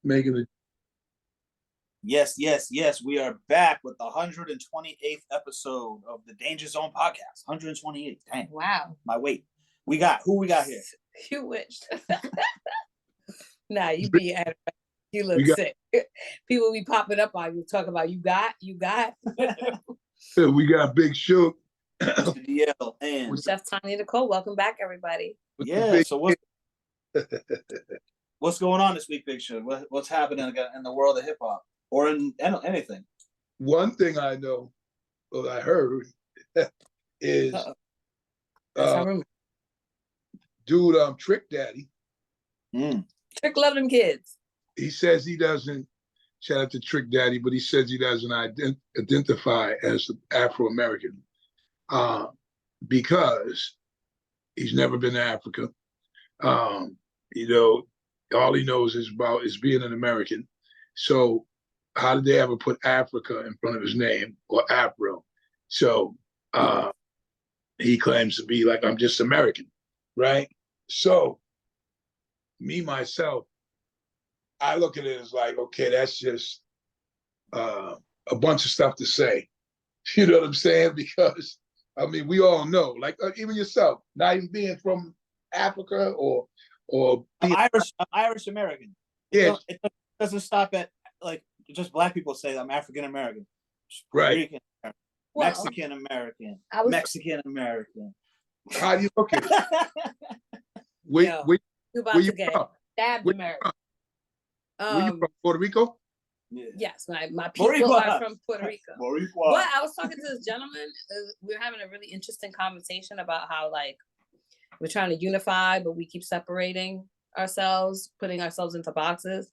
making it. Yes, yes, yes. We are back with the 128th episode of the Danger Zone podcast. 128. Dang. Wow. My weight. We got here? You wished. Nah, you be at it. You look sick. People be popping up on you, talking about you got. We got Big Shook. DL and Chef Tanya Nicole. Welcome back, everybody. Yeah. So what's going on this week, Big Shook? What's happening in the world of hip hop or in anything? One thing I know, well, I heard, is dude, Trick Daddy. Trick love them kids. He says he doesn't, shout out to Trick Daddy, but he says he doesn't identify as Afro-American because he's never been to Africa. You know, all he knows is being an American. So how did they ever put Africa in front of his name or Afro? So he claims to be like, I'm just American, right? So me, myself, I look at it as like, okay, that's just a bunch of stuff to say. You know what I'm saying? Because, I mean, we all know, like even yourself, not even being from Africa or I'm Irish American. Yeah. It doesn't stop at, like, just Black people say I'm African American. Right. Mexican American. Mexican American. How do you look at it? Where you from? Stabbed America. Where you from? Puerto Rico? Yeah. Yes, my people are from Puerto Rico. But I was talking to this gentleman. We were having a really interesting conversation about how, like, we're trying to unify, but we keep separating ourselves, putting ourselves into boxes.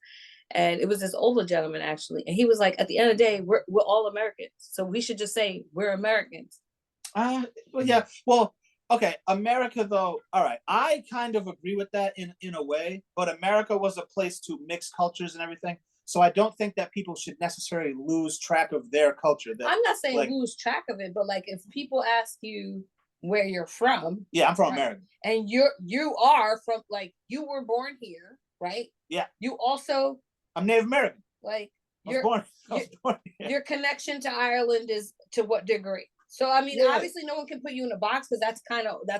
And it was this older gentleman, actually. And he was like, at the end of the day, we're all Americans. So we should just say we're Americans. Well, yeah. Well, okay. America, though. All right. I kind of agree with that in a way. But America was a place to mix cultures and everything. So I don't think that people should necessarily lose track of their culture. I'm not saying lose track of it, but like if people ask you where you're from. Yeah, I'm from America. And you are from, like, you were born here, right? Yeah. You also. I'm Native American. Like, I was born here. Your connection to Ireland is to what degree? So, I mean, obviously no one can put you in a box because that's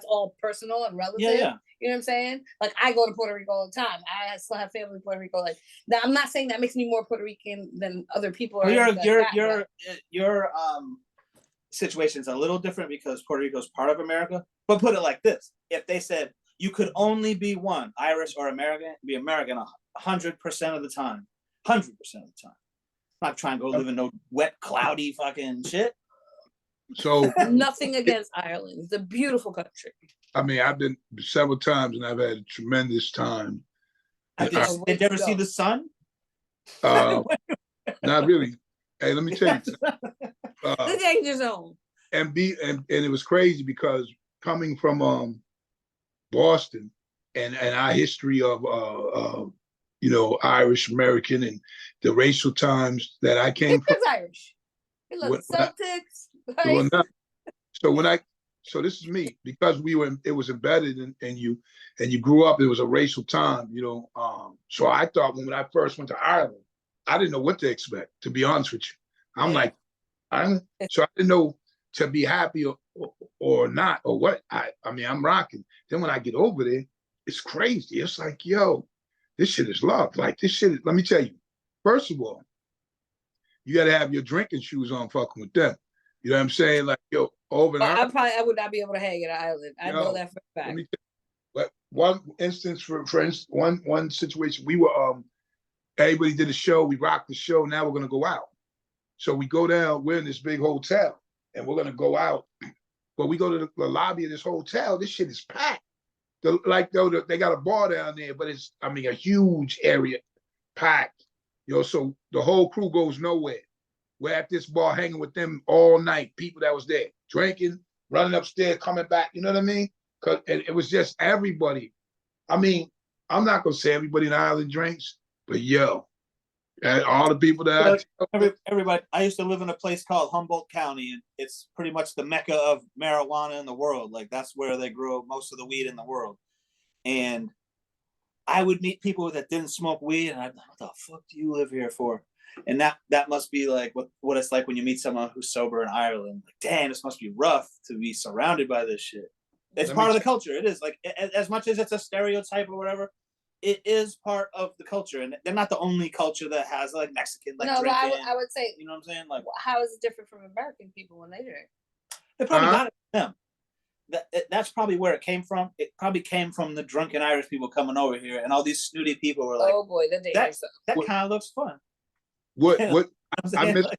all personal and relative. Yeah. You know what I'm saying? Like, I go to Puerto Rico all the time. I still have family in Puerto Rico. Like, now, I'm not saying that makes me more Puerto Rican than other people. Your situation's a little different because Puerto Rico is part of America. But put it like this: if they said you could only be one, Irish or American, be American 100% of the time. 100% of the time. I'm not trying to go live in no wet, cloudy fucking shit. So nothing against Ireland. It's a beautiful country. I mean, I've been several times and I've had a tremendous time. Did you ever see the sun? Not really. Hey, let me tell you. The danger zone. And it was crazy because coming from Boston and our history of Irish American and the racial times that I came from. It's Irish. We love Celtics. So this is me because it was embedded and you grew up. It was a racial time, So I thought when I first went to Ireland, I didn't know what to expect. To be honest with you, so I didn't know to be happy or not or what. I mean, I'm rocking. Then when I get over there, it's crazy. It's like, yo, this shit is love. Like this shit. Let me tell you. First of all, you got to have your drinking shoes on, fucking with them. You know what I'm saying? Like, yo, over there. I would not be able to hang in Ireland. I know that for a fact. But one instance, for instance, one situation, we were everybody did a show. We rocked the show. Now we're gonna go out. So we go down. We're in this big hotel, and we're gonna go out. But we go to the lobby of this hotel. This shit is packed. They got a bar down there, but it's a huge area, packed. So the whole crew goes nowhere. We're at this bar hanging with them all night. People that was there drinking, running upstairs, coming back. You know what I mean? Cause it was just everybody. I mean, I'm not gonna say everybody in Ireland drinks, but yo, all the people that everybody. I used to live in a place called Humboldt County, and it's pretty much the mecca of marijuana in the world. Like that's where they grow most of the weed in the world. And I would meet people that didn't smoke weed, and I'd be like, what the fuck do you live here for? And that must be like what it's like when you meet someone who's sober in Ireland. Like, damn, this must be rough to be surrounded by this shit. It's part of the culture. It is like, as much as it's a stereotype or whatever, it is part of the culture. And they're not the only culture that has like Mexican, like no, drinking. but I would say, you know what I'm saying? Like, how is it different from American people when they drink? They probably got it from them. That's probably where it came from. It probably came from the drunken Irish people coming over here, and all these snooty people were like, "Oh boy, that kind of looks fun." What? What? I missed.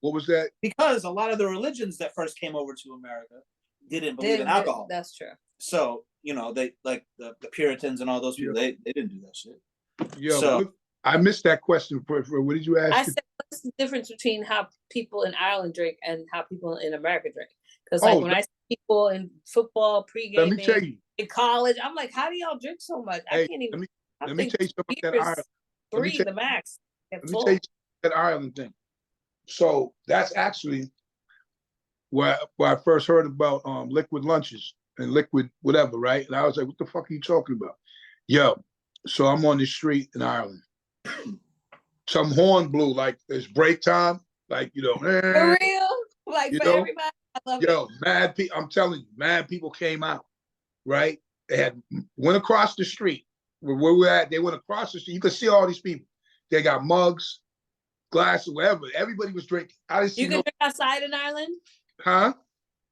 What was that? Because a lot of the religions that first came over to America didn't believe in alcohol. That's true. So they like the Puritans and all those people. They didn't do that shit. Yeah. So I missed that question. What did you ask? I said, what's the difference between how people in Ireland drink and how people in America drink? Because when I see people in football pregame, let me tell you, in college, I'm like, how do y'all drink so much? I can't even. Let me tell you something about that Ireland. 3 the max. Let me tell you that Ireland thing. So that's actually where I first heard about liquid lunches and liquid whatever, right? And I was like, what the fuck are you talking about? Yo, so I'm on the street in Ireland. Some horn blew, like it's break time, like, for real? Like for everybody? I love it. Mad people, I'm telling you, mad people came out, right? They went across the street. Where we're at, they went across the street. You could see all these people. They got mugs, glasses, whatever. Everybody was drinking. You can drink outside in Ireland? Huh?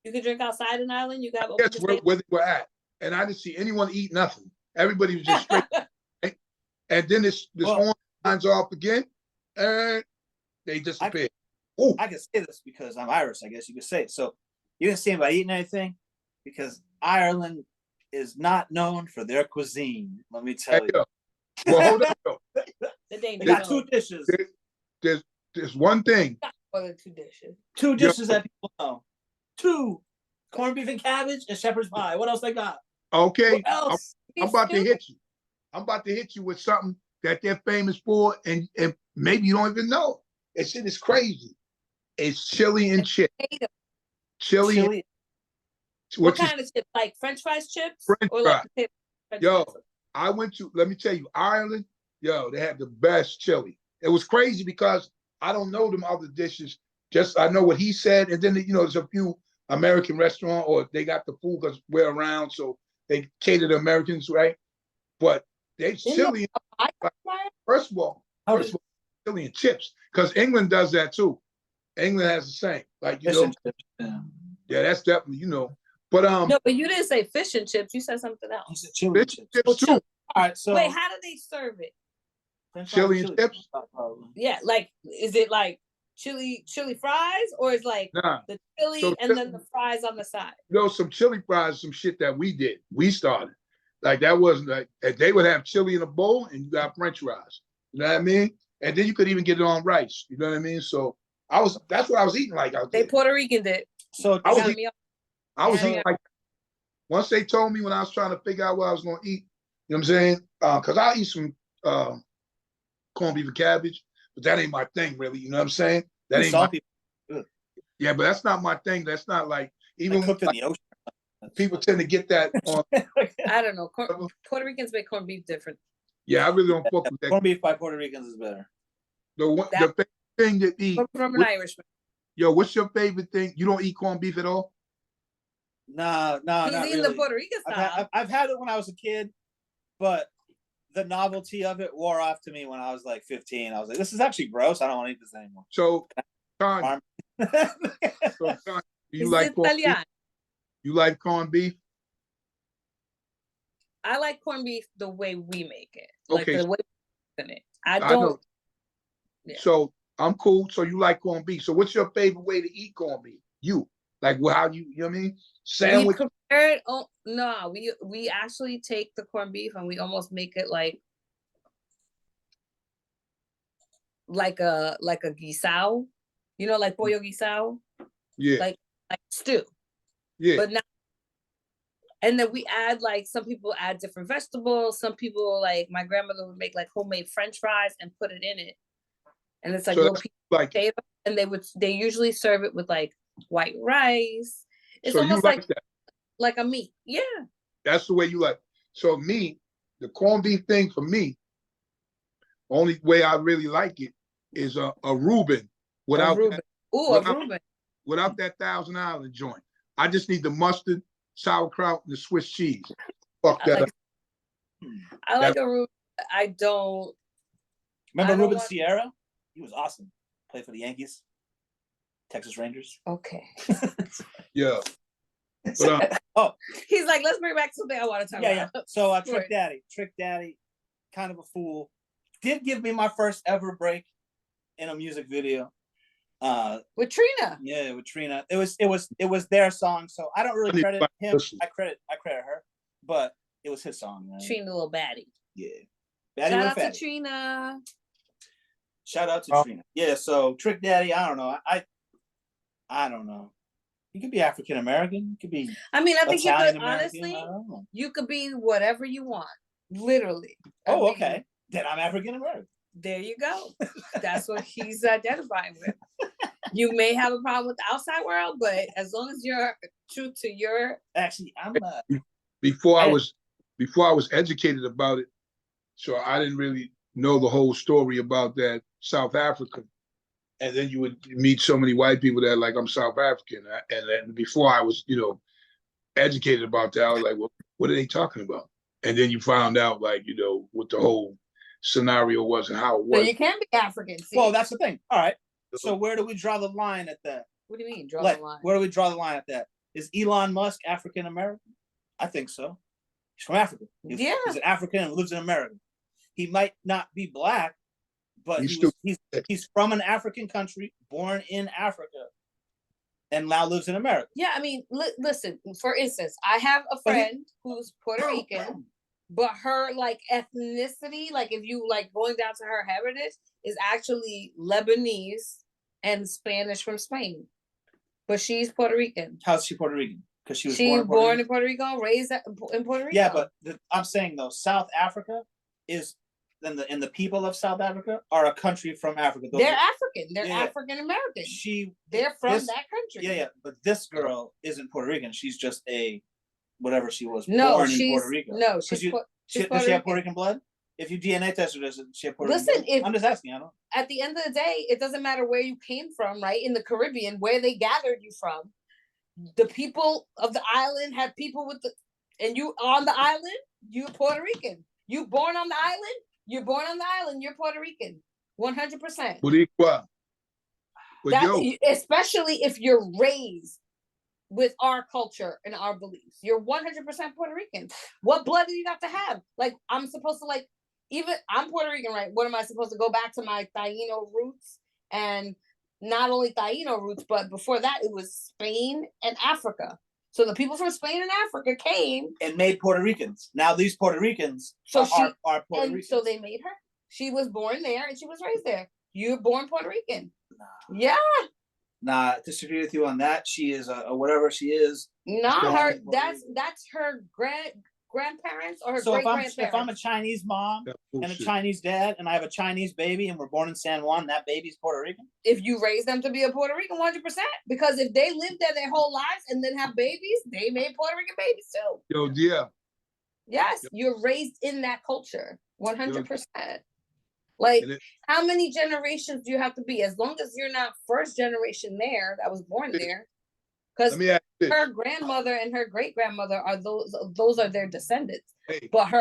You can drink outside in Ireland? You got That's where they were at. And I didn't see anyone eat nothing. Everybody was just straight. And then this horn lines off again, and they disappeared. I can say this because I'm Irish, I guess you could say. So you didn't see anybody eating anything because Ireland is not known for their cuisine. Let me tell you. Well, hold on. They got 2 dishes. There's one thing. What are 2 dishes? 2 dishes that people know. 2 corned beef and cabbage and shepherd's pie. What else they got? Okay, what else? I'm about to hit you. I'm about to hit you with something that they're famous for, and maybe you don't even know. That shit is crazy. It's chili and chips. Chili. What kind of chips? Like French fries chips? French fries. Fries? I went to, let me tell you, Ireland, they have the best chili. It was crazy because I don't know them other dishes. Just I know what he said, and then there's a few American restaurants, or they got the food because we're around, so they cater to Americans, right? But they chili. First of all, chili and chips, because England does that too. England has the same, like yeah, that's definitely But no, but you didn't say fish and chips. You said something else. You said chili and chips too. All right, so wait, how do they serve it? Chili and chips. Yeah, like is it like chili fries, or is like the chili and then the fries on the side? Some chili fries, some shit that we did. We started. Like that wasn't like they would have chili in a bowl and you got French fries. You know what I mean? And then you could even get it on rice. You know what I mean? So that's what I was eating like out there. They Puerto Rican did. So I was eating like once they told me when I was trying to figure out what I was gonna eat, you know what I'm saying? Because I'll eat some corned beef and cabbage, but that ain't my thing really, you know what I'm saying? That ain't my yeah, but that's not my thing. That's not like even cooked in the ocean. People tend to get that on. I don't know. Puerto Ricans make corned beef different. Yeah, I really don't fuck with that. Corned beef by Puerto Ricans is better. The favorite thing to eat. From an Irishman. Yo, what's your favorite thing? You don't eat corned beef at all? No, He's not eating really. the Puerto Rican style. I've had it when I was a kid, but the novelty of it wore off to me when I was like 15. I was like, this is actually gross. I don't want to eat this anymore. So, Tanya, do you like corned beef? You like corned beef? I like corned beef the way we make it. Okay. Like the way we make it. I don't. Yeah. So I'm cool. So you like corned beef. So what's your favorite way to eat corned beef? You like how you know what I mean? Sandwich. We prepare it. Oh no, we actually take the corned beef and we almost make it like a guisao, like pollo guisao. Yeah. Like stew. Yeah. But not. And then we add some people add different vegetables. Some people my grandmother would make homemade French fries and put it in it. And it's little pieces of potato, and they usually serve it with white rice. It's so almost you like that. Like a meat. Yeah. That's the way you like. So me, the corned beef thing for me, only way I really like it is a Reuben without Reuben. Ooh, a Reuben. Without that Thousand Island joint. I just need the mustard, sauerkraut, and the Swiss cheese. Fuck that up. I like a Reuben. I don't. Remember Ruben Sierra? He was awesome. Played for the Yankees, Texas Rangers. Okay. Yeah. But, he's like, let's bring back something I want to talk about. Yeah. So Trick Daddy, kind of a fool, did give me my first ever break in a music video. With Trina. Yeah, with Trina. It was their song, so I don't really credit him. I credit her, but it was his song. Right? Trina, little baddie. Yeah. Shout out to Trina. Shout out to Trina. Yeah, so Trick Daddy, I don't know. I don't know. You could be African American. You could be. I mean, I think Italian you could honestly. You could be whatever you want, literally. Okay. Then I'm African American. There you go. That's what he's identifying with. You may have a problem with the outside world, but as long as you're true to your. Actually, I'm. Before I was educated about it, so I didn't really know the whole story about that South Africa. And then you would meet so many white people that like, I'm South African. And then before I was, educated about that, I was like, well, what are they talking about? And then you found out like, what the whole scenario was and how it was. So you can be African. See? Well, that's the thing. All right. So where do we draw the line at that? What do you mean, draw the line? Where do we draw the line at that? Is Elon Musk African American? I think so. He's from Africa. He's an African and lives in America. He might not be black, but he's from an African country, born in Africa, and now lives in America. Yeah, I mean, listen. For instance, I have a friend who's Puerto Rican, but her like ethnicity, like if you like going down to her heritage, is actually Lebanese and Spanish from Spain, but she's Puerto Rican. How's she Puerto Rican? Because she was born in Puerto Rico, raised in Puerto Rico. Yeah, but I'm saying though, South Africa is. And the people of South Africa are a country from Africa. They're African. They're African American. They're from that country. Yeah. But this girl isn't Puerto Rican. She's just whatever she was born in Puerto Rico. No, she's Puerto Rican. Does she have Puerto Rican blood? If you DNA test her, does she have Puerto Rican blood? I'm just asking. I don't. At the end of the day, it doesn't matter where you came from, right? In the Caribbean, where they gathered you from, the people of the island had people and you on the island, you're Puerto Rican. You born on the island. You're born on the island. You're Puerto Rican, 100%. Especially if you're raised with our culture and our beliefs, you're 100% Puerto Rican. What blood do you have to have? Like, I'm supposed to even I'm Puerto Rican, right? What am I supposed to go back to my Taino roots? And not only Taino roots, but before that, it was Spain and Africa. So the people from Spain and Africa came and made Puerto Ricans. Now these Puerto Ricans are Puerto Ricans. So they made her. She was born there and she was raised there. You're born Puerto Rican. Nah. Yeah. Nah, disagree with you on that. She is a whatever she is. Not her. That's her grandparents or her great-grandparents. If I'm a Chinese mom and a Chinese dad and I have a Chinese baby and we're born in San Juan, that baby's Puerto Rican? If you raise them to be a Puerto Rican, 100%. Because if they live there their whole lives and then have babies, they made Puerto Rican babies too. Yeah. Yes, you're raised in that culture, 100%. Like, how many generations do you have to be? As long as you're not first generation there that was born there. Because her grandmother and her great grandmother are those are their descendants. Hey, but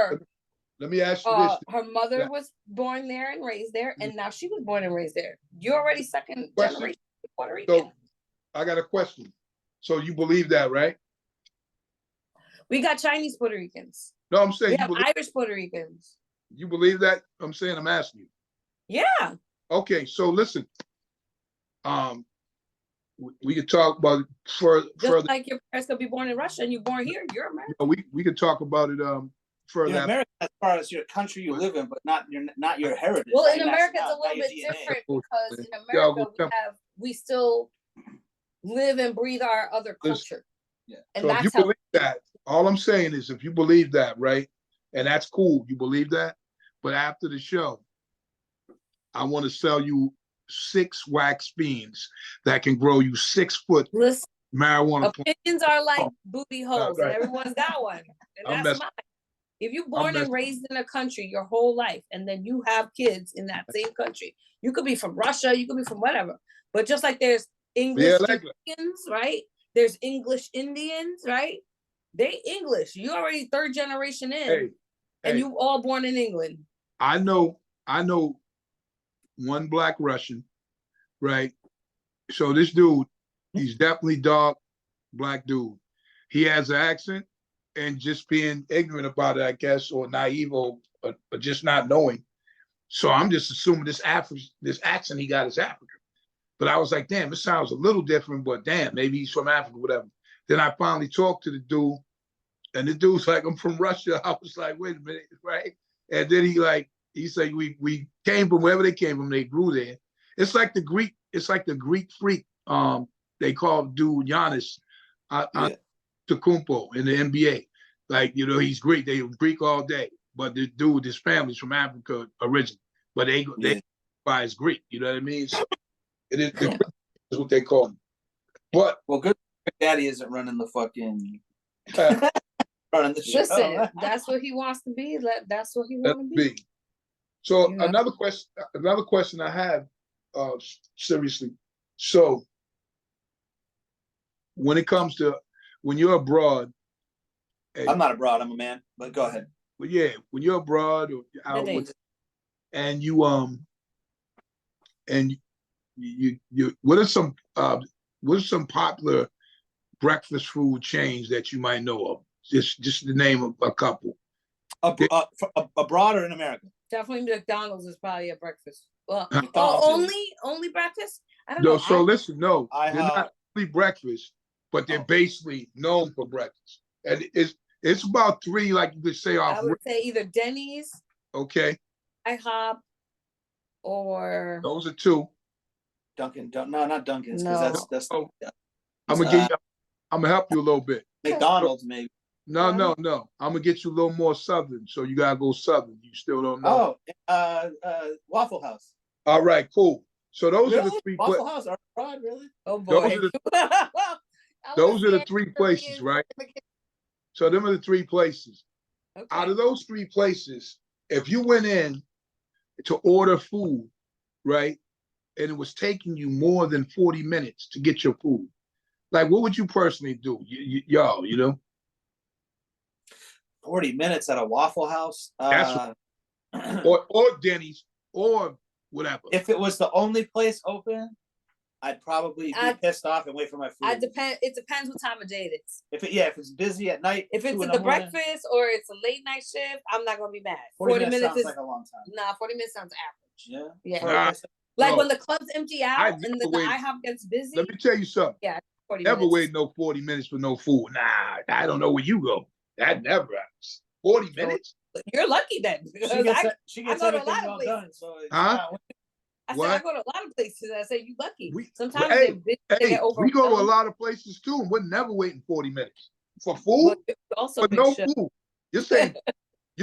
let me ask you this: her mother was born there and raised there, and now she was born and raised there. You're already second generation Puerto Rican. So I got a question. So you believe that, right? We got Chinese Puerto Ricans. No, I'm saying we have Irish Puerto Ricans. You believe that? I'm asking you. Yeah. Okay, so listen. We could talk about it further. Like your parents could be born in Russia and you're born here, you're American. We could talk about it further. You're American as far as your country you live in, but not your heritage. Well, in America, it's a little bit different because in America we still live and breathe our other culture. Yeah. And so if you believe that, all I'm saying is if you believe that, right, and that's cool, you believe that, but after the show, I want to sell you 6 wax beans that can grow you 6 foot marijuana. Opinions are like booty holes, and everyone's got one. And that's mine. If you're born and raised in a country your whole life, and then you have kids in that same country, you could be from Russia, you could be from whatever. But just like there's English Indians, right? There's English Indians, right? They English. You already third generation in, and you all born in England. I know one Black Russian, right? So this dude, he's definitely dark, Black dude. He has an accent, and just being ignorant about it, I guess, or naive, or just not knowing. So I'm just assuming this accent he got is African. But I was like, damn, it sounds a little different, but damn, maybe he's from Africa, whatever. Then I finally talked to the dude, and the dude's like, I'm from Russia. I was like, wait a minute, right? And then he said, we came from wherever they came from, they grew there. It's like the Greek freak. They call dude Giannis Antetokounmpo in the NBA. Like, he's Greek. They Greek all day. But the dude, his family's from Africa originally. But they by his Greek. You know what I mean? So it is what they call him. But good daddy isn't running the fucking running the show. Listen, that's what he wants to be. That's what he wants to be. So another question I have, seriously. So when it comes to when you're abroad, I'm not abroad, I'm a man, but go ahead. Well, yeah, when you're abroad or out and you what are some popular breakfast food chains that you might know of? Just the name of a couple. Abroad or in America? Definitely McDonald's is probably a breakfast. Well, only breakfast? I don't know. So listen, they're not only breakfast, but they're basically known for breakfast. And it's about three, like you could say off. I would say either Denny's. Okay. IHOP, or those are two. No, not Dunkin's, because that's. I'm gonna help you a little bit. McDonald's, maybe. No. I'm gonna get you a little more southern, so you gotta go southern. You still don't know. Waffle House. All right, cool. So those are the three. Waffle House are abroad, really? Oh boy. Those are the three places, right? So them are the three places. Okay. Out of those three places, if you went in to order food, right, and it was taking you more than 40 minutes to get your food, like what would you personally do? Y'all, 40 minutes at a Waffle House? That's or Denny's or whatever. If it was the only place open, I'd probably be pissed off and wait for my food. It depends what time of day it is. If it's busy at night. If it's the breakfast or it's a late night shift, I'm not gonna be mad. 40 minutes sounds like a long time. Nah, 40 minutes sounds average. Yeah. Like when the clubs empty out and the IHOP gets busy. Let me tell you something. Yeah. 40 never minutes. wait no 40 minutes for no food. Nah, I don't know where you go. That never happens. 40 minutes? You're lucky then. She gets everything well done. So I said I go to a lot of places. I say you lucky. Sometimes we go to a lot of places too, and we're never waiting 40 minutes for food. Also for no food. You're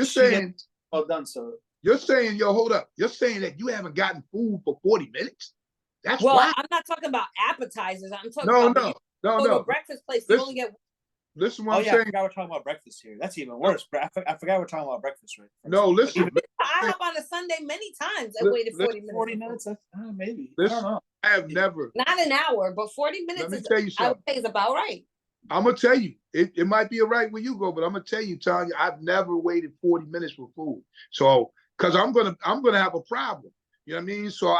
saying well done, sir. You're saying, hold up. You're saying that you haven't gotten food for 40 minutes? That's wild. I'm not talking about appetizers. I'm talking about to a breakfast place. You only get. Listen, what I'm saying. I forgot we're talking about breakfast here. That's even worse. I forgot we're talking about breakfast, right? No, listen. I have on a Sunday many times. I waited 40 minutes. 40 minutes? Maybe. Listen, I don't know. I have never. Not an hour, but 40 minutes I would say is about right. I'm gonna tell you, it might be all right where you go, but I'm gonna tell you, Tanya, I've never waited 40 minutes for food. So, because I'm gonna have a problem. You know what I mean? So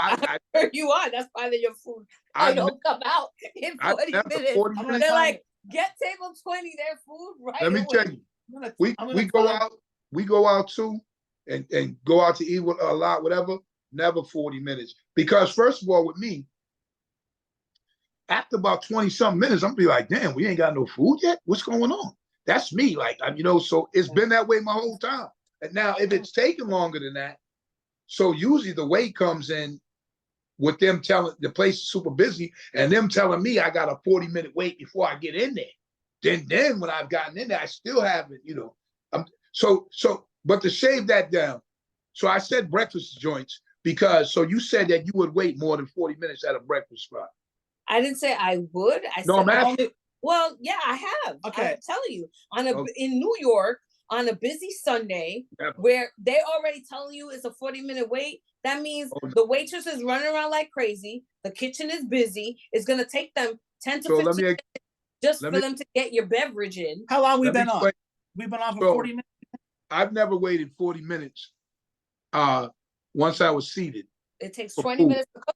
you are. That's why your food don't come out in 40 minutes. 40 minutes. They're like, get table 20, their food right Let me tell you, we go out too, and go out to eat a lot, whatever. Never 40 minutes, because first of all, with me, after about 20 something minutes, I'm gonna be like, damn, we ain't got no food yet. What's going on? That's me, like, so it's been that way my whole time. And now, if it's taking longer than that, so usually the wait comes in with them telling the place is super busy and them telling me I got a 40-minute wait before I get in there. Then when I've gotten in there, I still haven't, but to shave that down. So I said breakfast joints because, so you said that you would wait more than 40 minutes at a breakfast spot. I didn't say I would. I said I'm asking. well, yeah, I have. Okay. I'm telling you, in New York, on a busy Sunday Never. where they already telling you it's a 40-minute wait. That means the waitress is running around like crazy. The kitchen is busy. It's going to take them 10 to 15 minutes just for them to get your beverage in. How long we been on? We've been on for 40 minutes. I've never waited 40 minutes once I was seated. It takes 20 minutes to cook.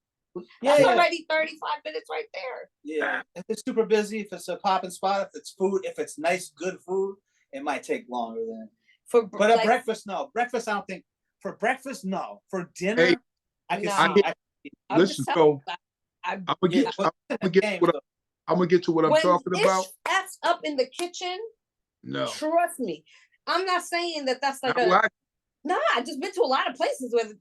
That's already 35 minutes right there. Yeah. If it's super busy, if it's a popping spot, if it's food, if it's nice, good food, it might take longer than. But at breakfast, no. Breakfast, I don't think. For breakfast, no. For dinner, I can see. Listen, so I'm gonna get to what I'm talking about. F's up in the kitchen. No, trust me. I'm not saying that's like Nah, I just been to a lot of places where the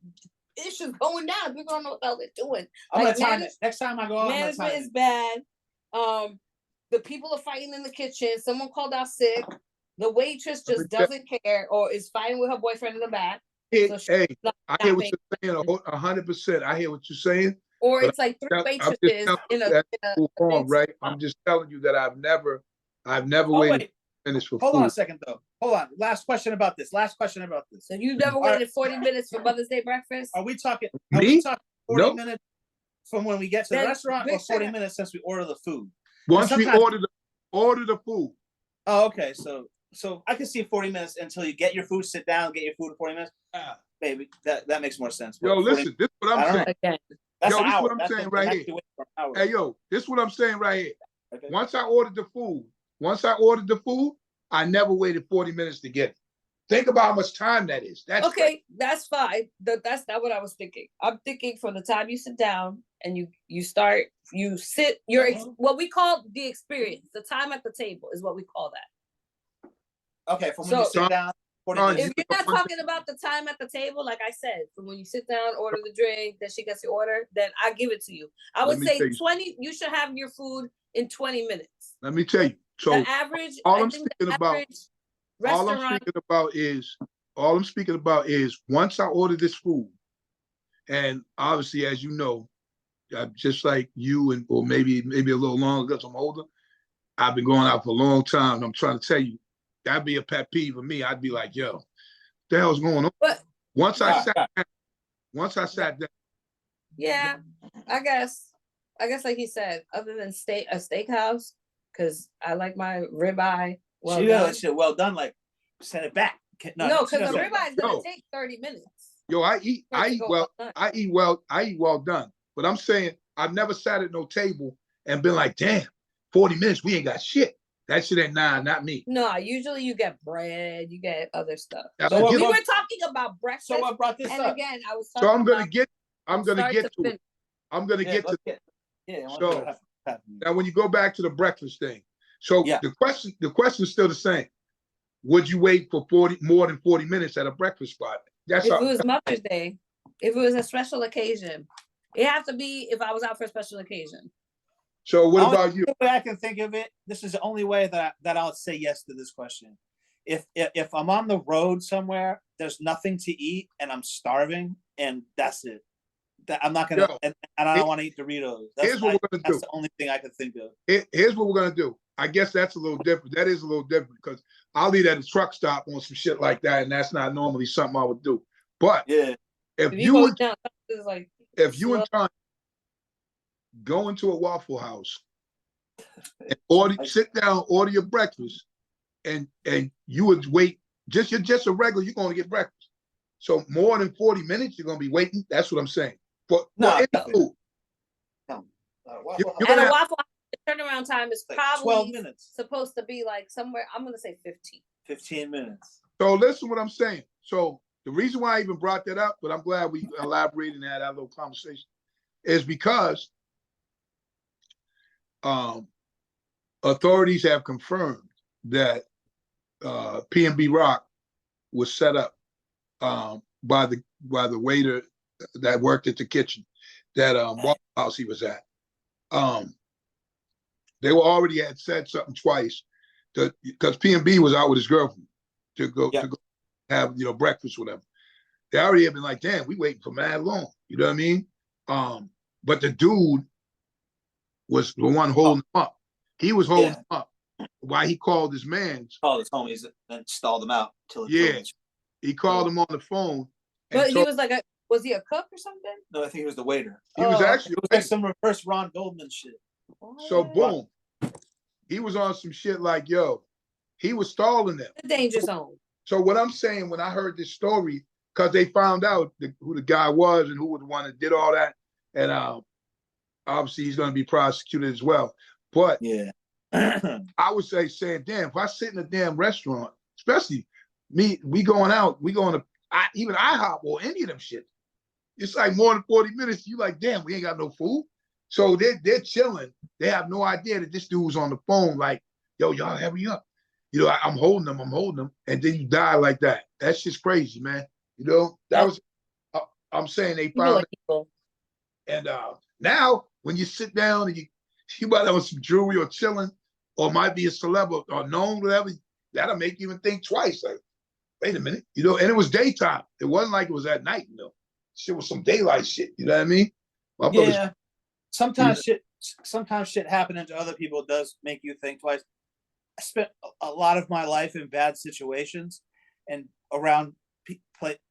issues going down. People don't know what the hell they're doing. I'm gonna time it. Next time I go, management is bad. The people are fighting in the kitchen. Someone called out sick. The waitress just doesn't care or is fighting with her boyfriend in the back. I hear what you're saying 100%. I hear what you're saying. Or it's like 3 waitresses in a right? I'm just telling you that I've never waited minutes for Hold food. on a second though. Hold on. Last question about this. So you've never waited 40 minutes for Mother's Day breakfast? Are we talking 40 minutes from when we get to the restaurant or 40 minutes since we order the food? Once we order the food. Oh, okay. So I can see 40 minutes until you get your food, sit down, get your food in 40 minutes. Baby, that makes more sense. Yo, listen, this is what I'm saying. Again. This is what I'm saying right here. Hey, yo, this is what I'm saying right here. Okay. Once I ordered the food, I never waited 40 minutes to get it. Think about how much time that is. That's okay. Crazy. That's fine. That's not what I was thinking. I'm thinking from the time you sit down and you sit. What we call the experience, the time at the table is what we call that. Okay, from when you sit down. If you're not talking about the time at the table, like I said, from when you sit down, order the drink, then she gets your order, then I give it to you. I would say 20. You should have your food in 20 minutes. Let me tell you. So the average. All I'm speaking about is once I order this food, and obviously, as you know, just like you or maybe a little longer because I'm older, I've been going out for a long time. And I'm trying to tell you. That'd be a pet peeve of me. I'd be like, yo, what the hell's going on? But once I sat down. Yeah, I guess like he said, other than a steakhouse, because I like my ribeye well done. Like send it back. No, because the ribeye is gonna take 30 minutes. Yo, I eat well done. But I'm saying I've never sat at no table and been like, damn, 40 minutes, we ain't got shit. That shit ain't not me. No, usually you get bread, you get other stuff. So we were talking about breakfast. So what brought this up? And again, I was talking I'm gonna get to it. So now when you go back to the breakfast thing, the question is still the same. Would you wait for more than 40 minutes at a breakfast spot? If it was Mother's Day, if it was a special occasion, it has to be if I was out for a special occasion. So what about you? The way I can think of it, this is the only way that I'll say yes to this question. If I'm on the road somewhere, there's nothing to eat and I'm starving and that's it. I'm not gonna and I don't want to eat Doritos. That's what we're gonna do. That's the only thing I can think of. Here's what we're gonna do. I guess that's a little different. That is a little different because I'll eat at a truck stop on some shit like that, and that's not normally something I would do. But if you and Tom go into a Waffle House and sit down, order your breakfast, and you would wait. You're just a regular. You're going to get breakfast. So more than 40 minutes, you're going to be waiting. That's what I'm saying. For any food. And a Waffle House, the turnaround time is probably 12 minutes. Supposed to be like somewhere. I'm going to say 15. 15 minutes. So listen what I'm saying. So the reason why I even brought that up, but I'm glad we elaborated and had that little conversation, is because authorities have confirmed that P&B Rock was set up by the waiter that worked at the kitchen that Waffle House he was at. They had said something twice because P&B was out with his girlfriend to go have breakfast with him. They already had been like, damn, we waiting for mad long. You know what I mean? But the dude was the one holding him up. He was holding him up. why he called his mans. Called his homies and stalled them out till he called him on the phone. But he was like was he a cook or something? No, I think he was the waiter. He was actually it was like some reverse Ron Goldman shit. So boom, he was on some shit like, yo, he was stalling them. The danger zone. So what I'm saying, when I heard this story, because they found out who the guy was and who was the one that did all that, and obviously he's going to be prosecuted as well. But yeah, I would saying, damn, if I sit in a damn restaurant, especially we going out, we going to even IHOP or any of them shit, it's like more than 40 minutes. You like, damn, we ain't got no food. So they're chilling. They have no idea that this dude's on the phone like, yo, y'all hurry up. You know, I'm holding them. And then you die like that. That's just crazy, man. You know, that was, I'm saying they found it. And now when you sit down and you might have some jewelry or chilling, or might be a celeb or known, whatever, that'll make you even think twice. Like, wait a minute, you know, and it was daytime. It wasn't like it was at night, you know. Shit was some daylight shit, you know what I mean? Yeah. Sometimes shit happening to other people does make you think twice. I spent a lot of my life in bad situations and around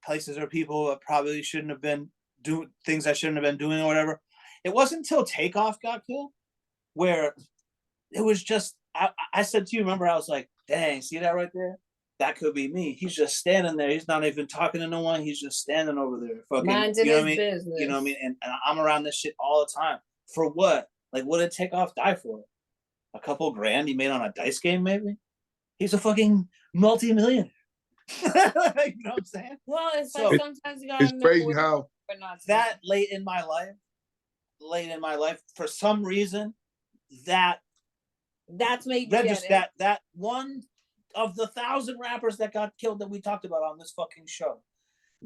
places or people that probably shouldn't have been doing things I shouldn't have been doing or whatever. It wasn't until Takeoff got killed where it was just, I said to you, remember, I was like, dang, see that right there? That could be me. He's just standing there. He's not even talking to no one. He's just standing over there. Fucking, minding his business. You know what I mean? And I'm around this shit all the time. For what? Like, what did Takeoff die for? A couple grand he made on a dice game, maybe? He's a fucking multi-millionaire. You know what I'm saying? Well, it's like sometimes you gotta it's crazy how that late in my life, for some reason, that's made that one of the 1,000 rappers that got killed that we talked about on this fucking show.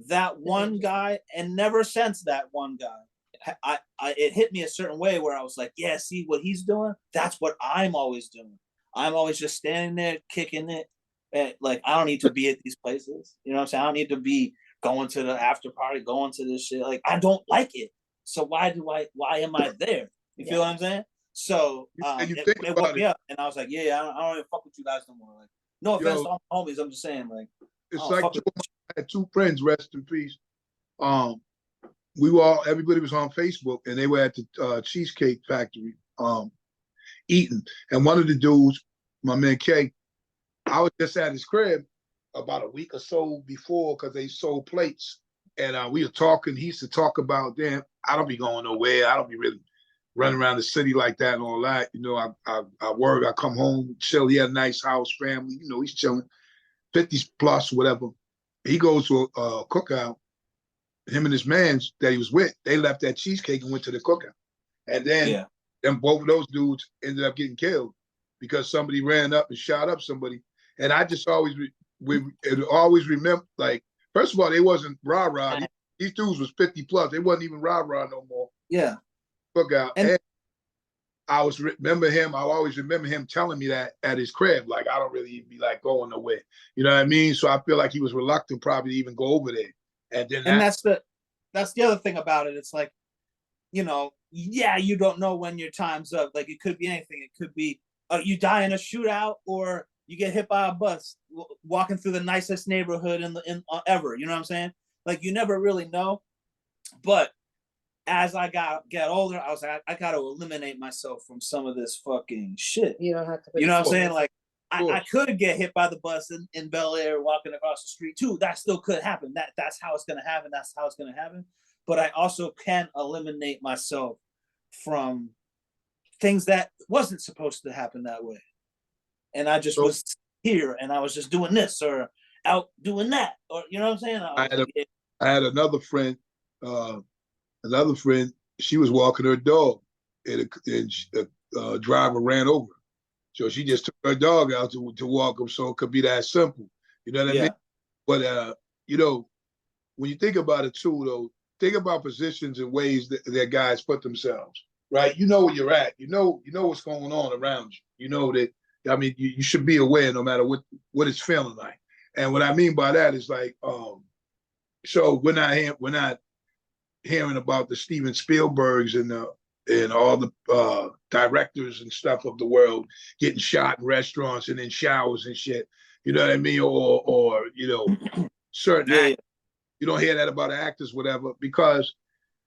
That one guy, and never since that one guy, it hit me a certain way where I was like, yeah, see what he's doing? That's what I'm always doing. I'm always just standing there kicking it. Like, I don't need to be at these places. You know what I'm saying? I don't need to be going to the after party, going to this shit. Like, I don't like it. So why am I there? You feel what I'm saying? So it woke me up, and I was like, yeah, I don't even fuck with you guys no more. Like, no offense to all my homies, I'm just saying, like, it's like I had two friends, rest in peace. Everybody was on Facebook, and they were at the Cheesecake Factory eating. And one of the dudes, my man Kane, I was just at his crib about a week or so before because they sold plates. And we were talking. He used to talk about, damn, I don't be going nowhere. I don't be really running around the city like that and all that. You know, I work, I come home, chill. He had a nice house, family. You know, he's chilling, 50s plus, whatever. He goes to a cookout. Him and his mans that he was with, they left that cheesecake and went to the cookout. And then both of those dudes ended up getting killed because somebody ran up and shot up somebody. And I just always remember, like, first of all, they wasn't rah-rah. These dudes was 50 plus. They wasn't even rah-rah no more. Yeah. Cookout. And I always remember him telling me that at his crib. Like, I don't really be like going nowhere. You know what I mean? So I feel like he was reluctant probably to even go over there. And that's the other thing about it. It's like, you know, yeah, you don't know when your time's up. Like, it could be anything. It could be you die in a shootout, or you get hit by a bus walking through the nicest neighborhood in ever. You know what I'm saying? Like, you never really know. But as I get older, I was like, I got to eliminate myself from some of this fucking shit. You don't have to. You know what I'm saying? Like, I could get hit by the bus in Bel Air walking across the street too. That still could happen. That's how it's gonna happen. That's how it's gonna happen. But I also can eliminate myself from things that wasn't supposed to happen that way. And I just was here, and I was just doing this or out doing that, or you know what I'm saying? I had another friend. She was walking her dog, and a driver ran over her. So she just took her dog out to walk him, so it could be that simple. You know what I mean? But, you know, when you think about it too, though, think about positions and ways that guys put themselves, right? You know where you're at. You know what's going on around you. You know that, I mean, you should be aware no matter what it's feeling like. And what I mean by that is like, so we're not hearing about the Steven Spielbergs and the and all the directors and stuff of the world getting shot in restaurants and in showers and shit. You know what I mean? Or you know, certain actors. You don't hear that about actors, whatever, because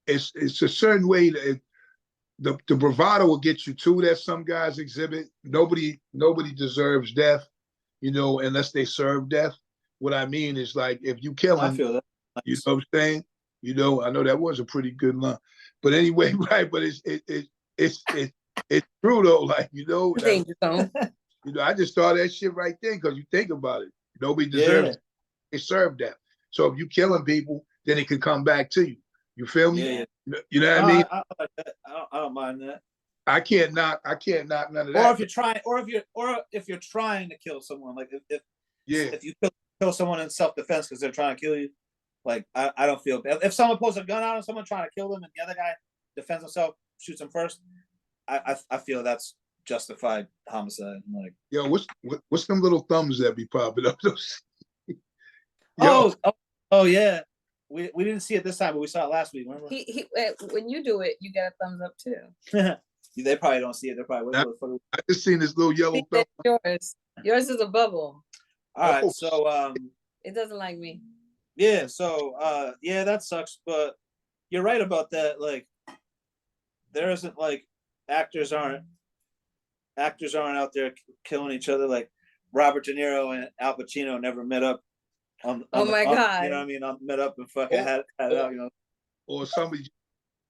it's a certain way that the bravado will get you too, that some guys exhibit. Nobody deserves death, you know, unless they serve death. What I mean is, like, if you kill him, I feel that. you know what I'm saying? You know, I know that was a pretty good line, but anyway, right? But it's true though, like, you know. You know, I just thought that shit right then, because you think about it, nobody deserves they serve death. So if you killing people, then it could come back to you. You feel me? You know what I mean? I like that. I don't mind that. I can't knock none of that. Or if you're trying to kill someone, like if you kill someone in self-defense because they're trying to kill you, like I don't feel bad. If someone pulls a gun out on someone trying to kill them and the other guy defends himself, shoots him first, I feel that's justified homicide. I'm like, yo, what's them little thumbs that be popping up? Oh yeah. We didn't see it this time, but we saw it last week. Remember? When you do it, you get a thumbs up too. They probably don't see it. They're probably. I just seen this little yellow thumb. Yours is a bubble. All right, so it doesn't like me. Yeah, so yeah, that sucks. But you're right about that. Like, there isn't like actors aren't out there killing each other. Like Robert De Niro and Al Pacino never met up. God! You know what I mean? Met up and fucking had it out. You know, or somebody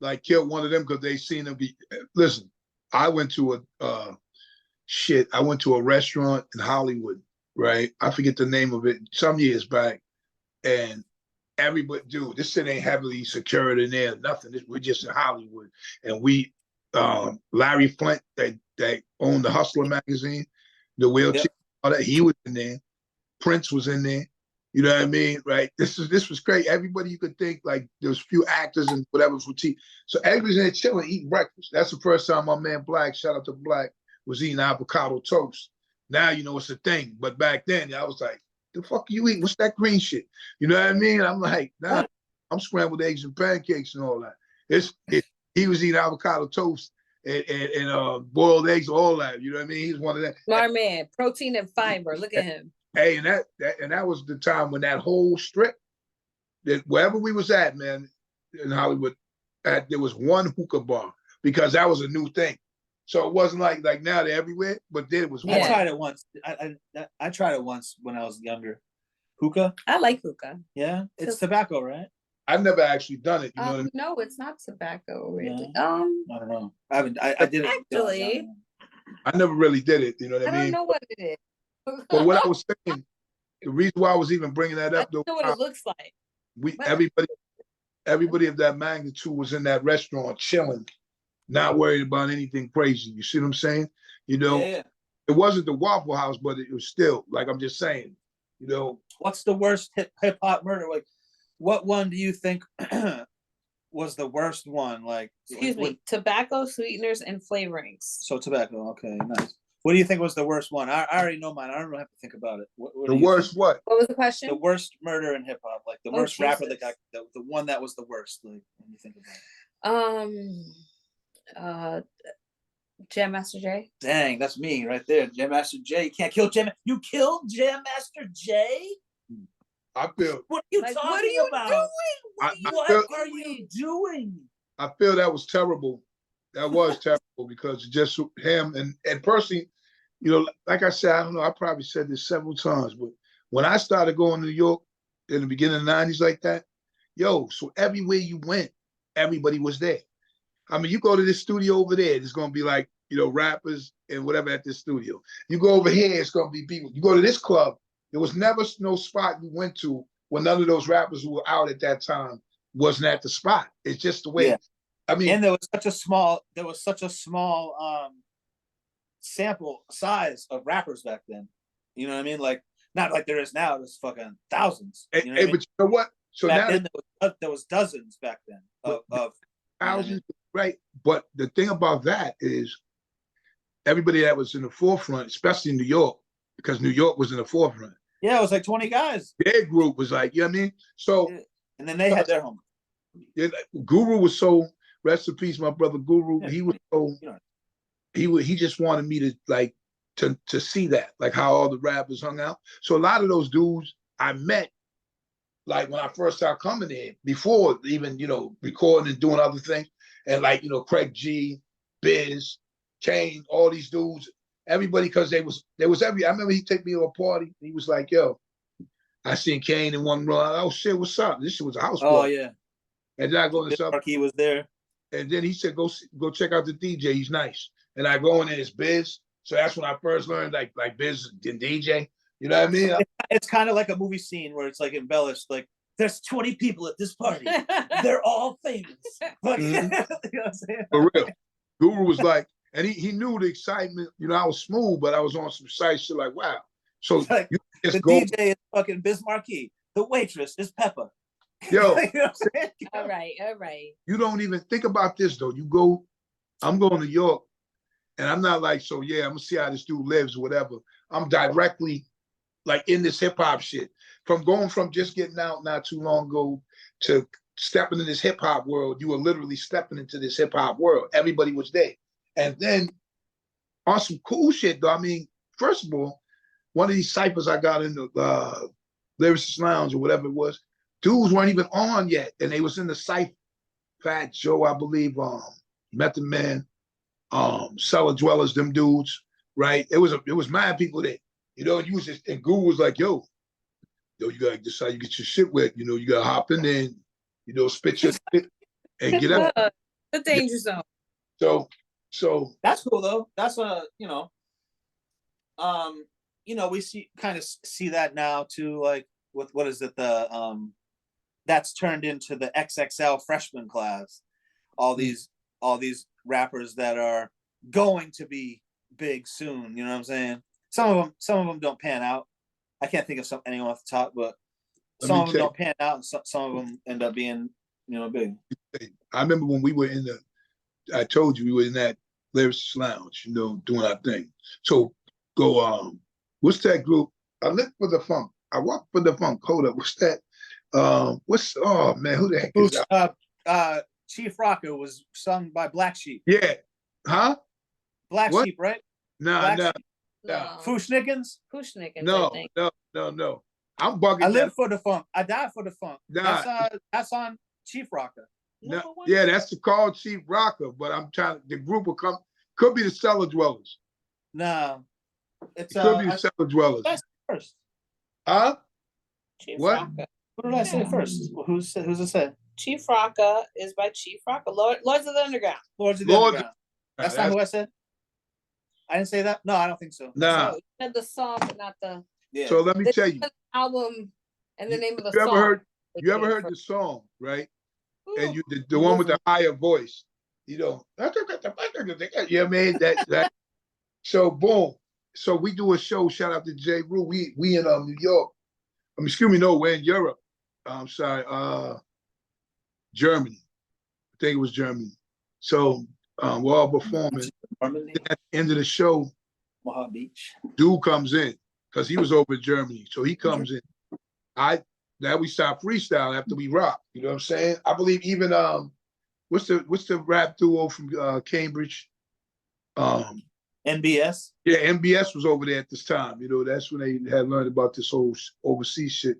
like killed one of them because they seen them be. Listen, I went to I went to a restaurant in Hollywood, right? I forget the name of it, some years back, and everybody, dude, this shit ain't heavily secured in there, nothing. We're just in Hollywood, and we, Larry Flint, that owned the Hustler magazine, the wheelchair, all that, he was in there. Prince was in there. You know what I mean, right? This was great. Everybody you could think, like, there was a few actors and whatever was routine. So everybody's in there chilling, eating breakfast. That's the first time my man Black, shout out to Black, was eating avocado toast. Now you know it's a thing, but back then I was like, "The fuck you eating? What's that green shit?" You know what I mean? I'm like, nah, I'm scrambled eggs and pancakes and all that. He was eating avocado toast and boiled eggs, all that. You know what I mean? He's one of that. Smart man, protein and fiber. Look at him. Hey, and that was the time when that whole strip, that wherever we was at, man, in Hollywood, there was one hookah bar, because that was a new thing. So it wasn't like now they're everywhere, but then it was one. I tried it once. I tried it once when I was younger. Hookah? I like hookah. Yeah? It's tobacco, right? I've never actually done it. You know what I mean? No, it's not tobacco, really. Yeah. I don't know. I did it. Actually, I never really did it. You know what I mean? I don't know what it is. But what I was saying, the reason why I was even bringing that up, though, I know what it looks like. Everybody of that magnitude was in that restaurant chilling, not worried about anything crazy. You see what I'm saying? You know, It wasn't the Waffle House, but it was still, like, I'm just saying, you know. What's the worst hip hop murder? Like, what one do you think was the worst one? Like, excuse me, tobacco, sweeteners, and flavorings. So tobacco, okay, nice. What do you think was the worst one? I already know mine. I don't have to think about it. What the worst think? What? What was the question? The worst murder in hip hop, like the worst rapper that got the one that was the worst. Like, when you think about it. Jam Master Jay. Dang, that's me right there. Jam Master Jay. You can't kill Jam. You killed Jam Master Jay. I feel. What are you talking about? What are you doing? I feel that was terrible. That was terrible, because just him and personally, you know, like I said, I don't know, I probably said this several times, but when I started going to New York in the beginning of the 90s like that, so everywhere you went, everybody was there. I mean, you go to this studio over there, it's going to be like, you know, rappers and whatever at this studio. You go over here, it's going to be people. You go to this club, there was never no spot you went to when none of those rappers who were out at that time wasn't at the spot. It's just the way. I mean, and there was such a small sample size of rappers back then. You know what I mean? Like, not like there is now. There's fucking thousands. You know what I mean? But you know what? So back then there was dozens back then of thousands, right? But the thing about that is, everybody that was in the forefront, especially in New York, because New York was in the forefront. Yeah, it was like 20 guys. Their group was like, you know what I mean? So, and then they had their home. Guru was so rest in peace, my brother Guru. He was so he just wanted me to like to see that, like how all the rappers hung out. So a lot of those dudes I met, like when I first started coming in, before even, recording and doing other things. And like, Craig G, Biz, Kane, all these dudes, everybody, because I remember he took me to a party. He was like, yo, I seen Kane in one room. Oh shit, what's up? This shit was a house party. Oh yeah. And then I go to this He was there. And then he said, go check out the DJ. He's nice. And I go in there, it's Biz. So that's when I first learned like Biz and DJ. You know what I mean? It's kind of like a movie scene where it's like embellished. Like there's 20 people at this party. They're all famous. Like, you know what I'm saying? For real. Guru was like, and he knew the excitement. I was smooth, but I was on some side shit like, wow. So like, you the DJ is fucking Biz Markie. The waitress is Peppa. Yo, you know what I'm saying? All right. You don't even think about this though. I'm going to New York, and I'm not like, so yeah, I'm gonna see how this dude lives or whatever. I'm directly like in this hip hop shit. From just getting out not too long ago to stepping in this hip hop world, you were literally stepping into this hip hop world. Everybody was there. And then on some cool shit though, I mean, first of all, one of these ciphers I got in the Lyricist Lounge or whatever it was, dudes weren't even on yet. And they was in the cipher. Fat Joe, I believe, Method Man, Cellar Dwellers, them dudes, right? It was mad people there. And Guru was like, yo, you gotta decide you get your shit wet. You gotta hop in there and, spit your shit and get out. The danger zone. So that's cool though. That's we see that now too, like with what is it, that's turned into the XXL freshman class. All these rappers that are going to be big soon, you know what I'm saying? Some of them don't pan out. I can't think of anyone off the top, but some of them don't pan out, and some of them end up being, big. I remember when we were I told you we were in that Lyricist Lounge, doing our thing. So go, what's that group? I look for the funk. I walk for the funk. Hold up, what's that? Oh man, who the heck is that? Chief Rocker was sung by Black Sheep. Yeah. Huh? Black Sheep, right? No. Fushnikins? No. I'm bugging. I live for the funk. I die for the funk. Nah. That's on Chief Rocker. No, yeah, that's called Chief Rocker, but I'm trying. The group could be the Cellar Dwellers. No, it could be the Cellar Dwellers. That's first. Huh? Chief what? Rocker. What did I say first? Who's it said? Chief Rocker is by Chief Rocker. Lords of the Underground. Lords of the Underground. That's not who I said. I didn't say that. No, I don't think so. Nah. So you said the song, but not the. Yeah. So let me tell you. Album and the name of the song. You ever heard the song, right? Ooh. And the one with the higher voice, you know what I mean? That. So boom. So we do a show. Shout out to J. Rue. We in New York. We're in Europe. I'm sorry, Germany. I think it was Germany. So we're all performing. At the end of the show, Mojave Beach. Dude comes in because he was over in Germany. So he comes in. Now we start freestyle after we rock. You know what I'm saying? I believe even what's the rap duo from Cambridge? NBS. Yeah, NBS was over there at this time. That's when they had learned about this whole overseas shit.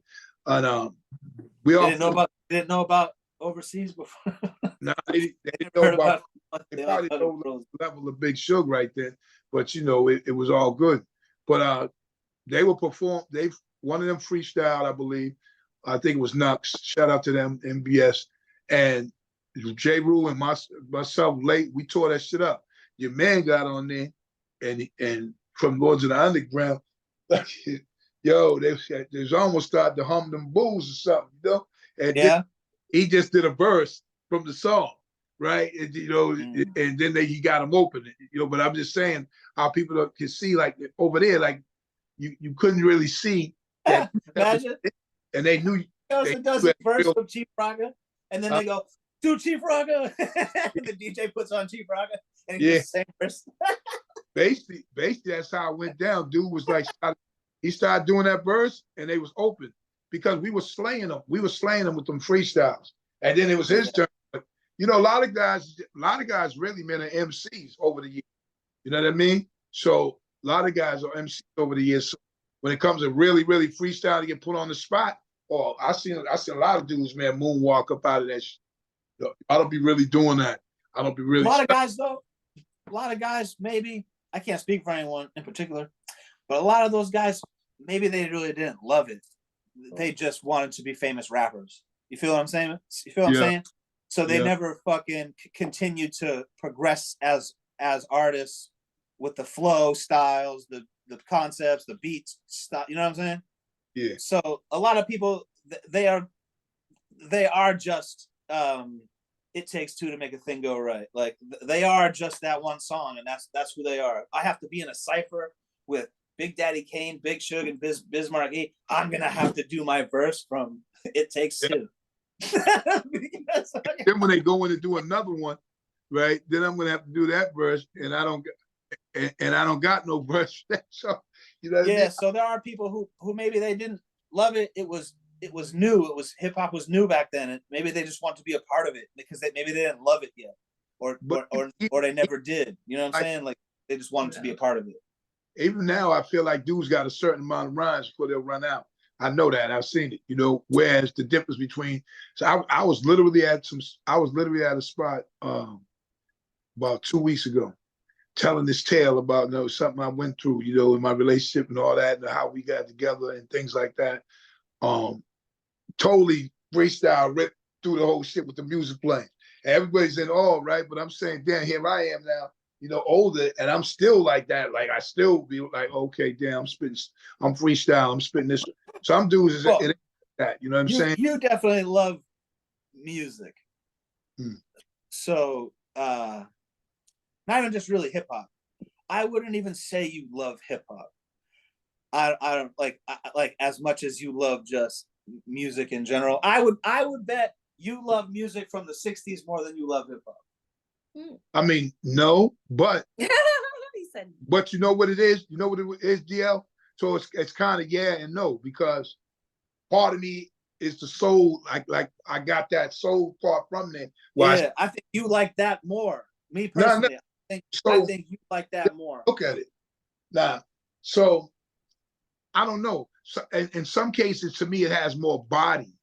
And we all didn't know about overseas before. No, they didn't know about. They probably know the level of Big Sugar right then, but it was all good. But they will perform. One of them freestyle, I believe. I think it was Nux. Shout out to them, MBS, and J. Rue and myself. Late, we tore that shit up. Your man got on there, and from Lords of the Underground, yo, they almost started to hum them bulls or something, And yeah, he just did a verse from the song, right? And, and then he got him open, But I'm just saying how people can see, like over there, like you couldn't really see. That, imagine. And they knew. It does a verse from Chief Raga, and then they go, "Do Chief Raga." The DJ puts on Chief Raga, and he does the same verse. basically, that's how it went down. Dude was like, he started doing that verse, and they was open because we were slaying them. We were slaying them with them freestyles, and then it was his turn. But you know, a lot of guys really been MCs over the years. You know what I mean? So a lot of guys are MCs over the years. So when it comes to really, really freestyle to get put on the spot, oh, I seen a lot of dudes, man, moonwalk up out of that shit. I don't be really doing that. I don't be really. A lot of guys, though. A lot of guys, maybe, I can't speak for anyone in particular, but a lot of those guys, maybe they really didn't love it. They just wanted to be famous rappers. You feel what I'm saying? You feel what I'm saying? So they never fucking continued to progress as artists with the flow styles, the concepts, the beats, style. You know what I'm saying? Yeah. So a lot of people, they are just it takes two to make a thing go right. Like they are just that one song, and that's who they are. I have to be in a cipher with Big Daddy Kane, Big Suge, and Bismarck E. I'm gonna have to do my verse from It Takes Two. Then when they go in to do another one, right? Then I'm gonna have to do that verse, and I don't got no verse. So you know. What I mean? So there are people who maybe they didn't love it. It was new. It was hip hop was new back then, and maybe they just want to be a part of it because maybe they didn't love it yet, or they never did. You know what I'm saying? Like they just wanted to be a part of it. Even now, I feel like dudes got a certain amount of rhymes before they'll run out. I know that. I've seen it. You know, whereas the difference between, so I was literally at a spot about 2 weeks ago, telling this tale about something I went through, in my relationship and all that, and how we got together and things like that. Totally freestyle, ripped through the whole shit with the music playing. And everybody's in awe, right? But I'm saying, damn, here I am now, older, and I'm still like that. Like I still be like, okay, damn, I'm freestyle, I'm spitting this. Some dudes is it that, you know what I'm saying? You definitely love music. So not even just really hip hop. I wouldn't even say you love hip hop. I don't like as much as you love just music in general. I would bet you love music from the 60s more than you love hip hop. I mean, no, but he said, but you know what it is? You know what it is, DL? So it's kind of yeah and no, because part of me is the soul, like I got that soul part from there. I think you like that more. Me personally, I think you like that more. Look at it. Now, so I don't know. So in some cases, to me, it has more body.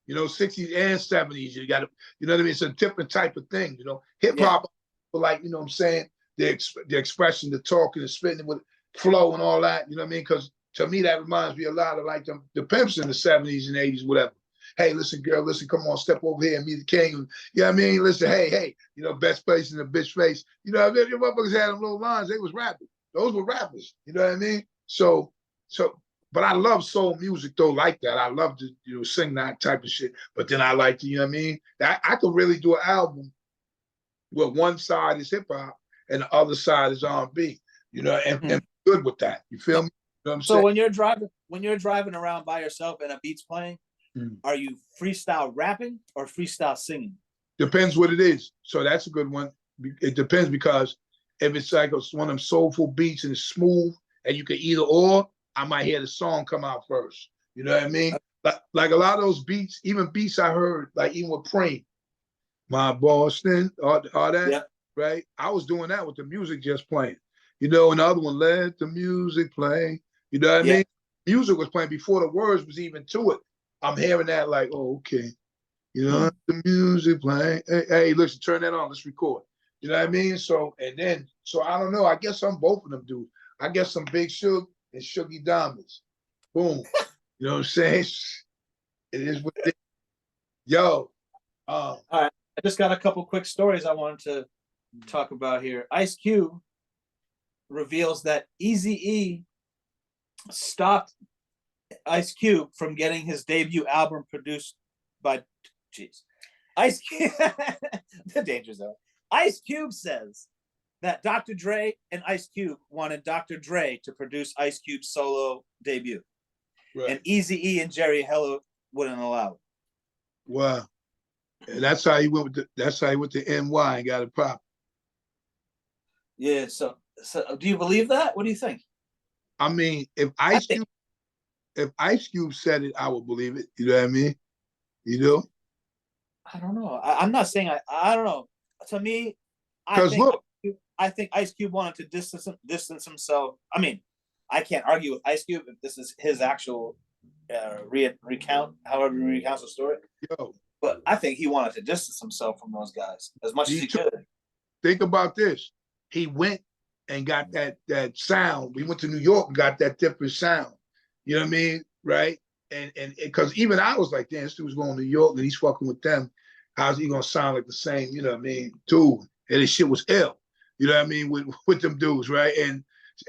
60s and 70s, you got to, you know what I mean? It's a different type of thing, Hip hop, like, you know what I'm saying? The expression, the talking, the spitting with flow and all that, you know what I mean? Because to me, that reminds me a lot of like the pimps in the 70s and 80s, whatever. Hey, listen, girl, listen, come on, step over here and meet the king. You know what I mean? Listen, hey, best place in the bitch face. You know what I mean? Your motherfuckers had them little lines, they was rapping. Those were rappers, you know what I mean? So, but I love soul music though, like that. I love to sing that type of shit. But then I like to, you know what I mean? I could really do an album where one side is hip hop and the other side is R&B, and good with that. You feel me? You know what I'm saying? when you're driving around by yourself and a beat's playing, are you freestyle rapping or freestyle singing? Depends what it is. So that's a good one. It depends, because if it's like one of them soulful beats and it's smooth and you can either or, I might hear the song come out first. You know what I mean? Like a lot of those beats, even beats I heard, like even with Preem, My Boston, all that, right? I was doing that with the music just playing. And the other one, let the music play. You know what I mean? Music was playing before the words was even to it. I'm hearing that like, oh, okay. The music playing. Hey, listen, turn that on. Let's record. You know what I mean? So I don't know. I guess I'm both of them dudes. I guess some Big Suge and Shuggy Diamonds. Boom. You know what I'm saying? It is what it is. Yo. All right. I just got a couple quick stories I wanted to talk about here. Ice Cube reveals that Eazy-E stopped Ice Cube from getting his debut album produced by Ice Cube. The danger zone. Ice Cube says that Dr. Dre and Ice Cube wanted Dr. Dre to produce Ice Cube's solo debut. Right. And Eazy-E and Jerry Heller wouldn't allow it. Wow. And that's how he went with the NY and got it popped. Yeah, so do you believe that? What do you think? I mean, if Ice Cube said it, I would believe it. You know what I mean? I don't know. I'm not saying I don't know. To me, Because look, I think Ice Cube wanted to distance himself. I mean, I can't argue with Ice Cube if this is his actual recount, however he recounts the story. yo, But I think he wanted to distance himself from those guys as much as he could. Think about this. He went and got that sound. We went to New York and got that different sound. You know what I mean? Right? And because even I was like, damn, this dude's going to New York and he's fucking with them. How's he gonna sound like the same, you know what I mean, dude? And his shit was ill. You know what I mean, with them dudes, right?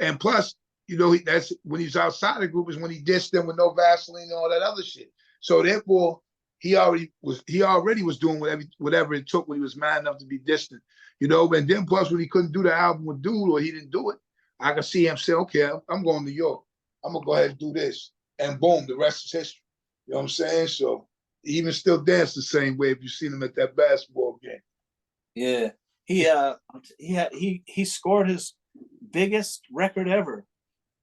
And plus, you know, that's when he's outside the group is when he dissed them with no Vaseline and all that other shit. So therefore, he already was doing whatever it took when he was mad enough to be distant, you know. And then plus when he couldn't do the album with Dude or he didn't do it, I could see him say, okay, I'm going to New York. I'm gonna go ahead and do this, and boom, the rest is history. You know what I'm saying? So he even still dance the same way if you seen him at that basketball game. Yeah, he scored his biggest record ever.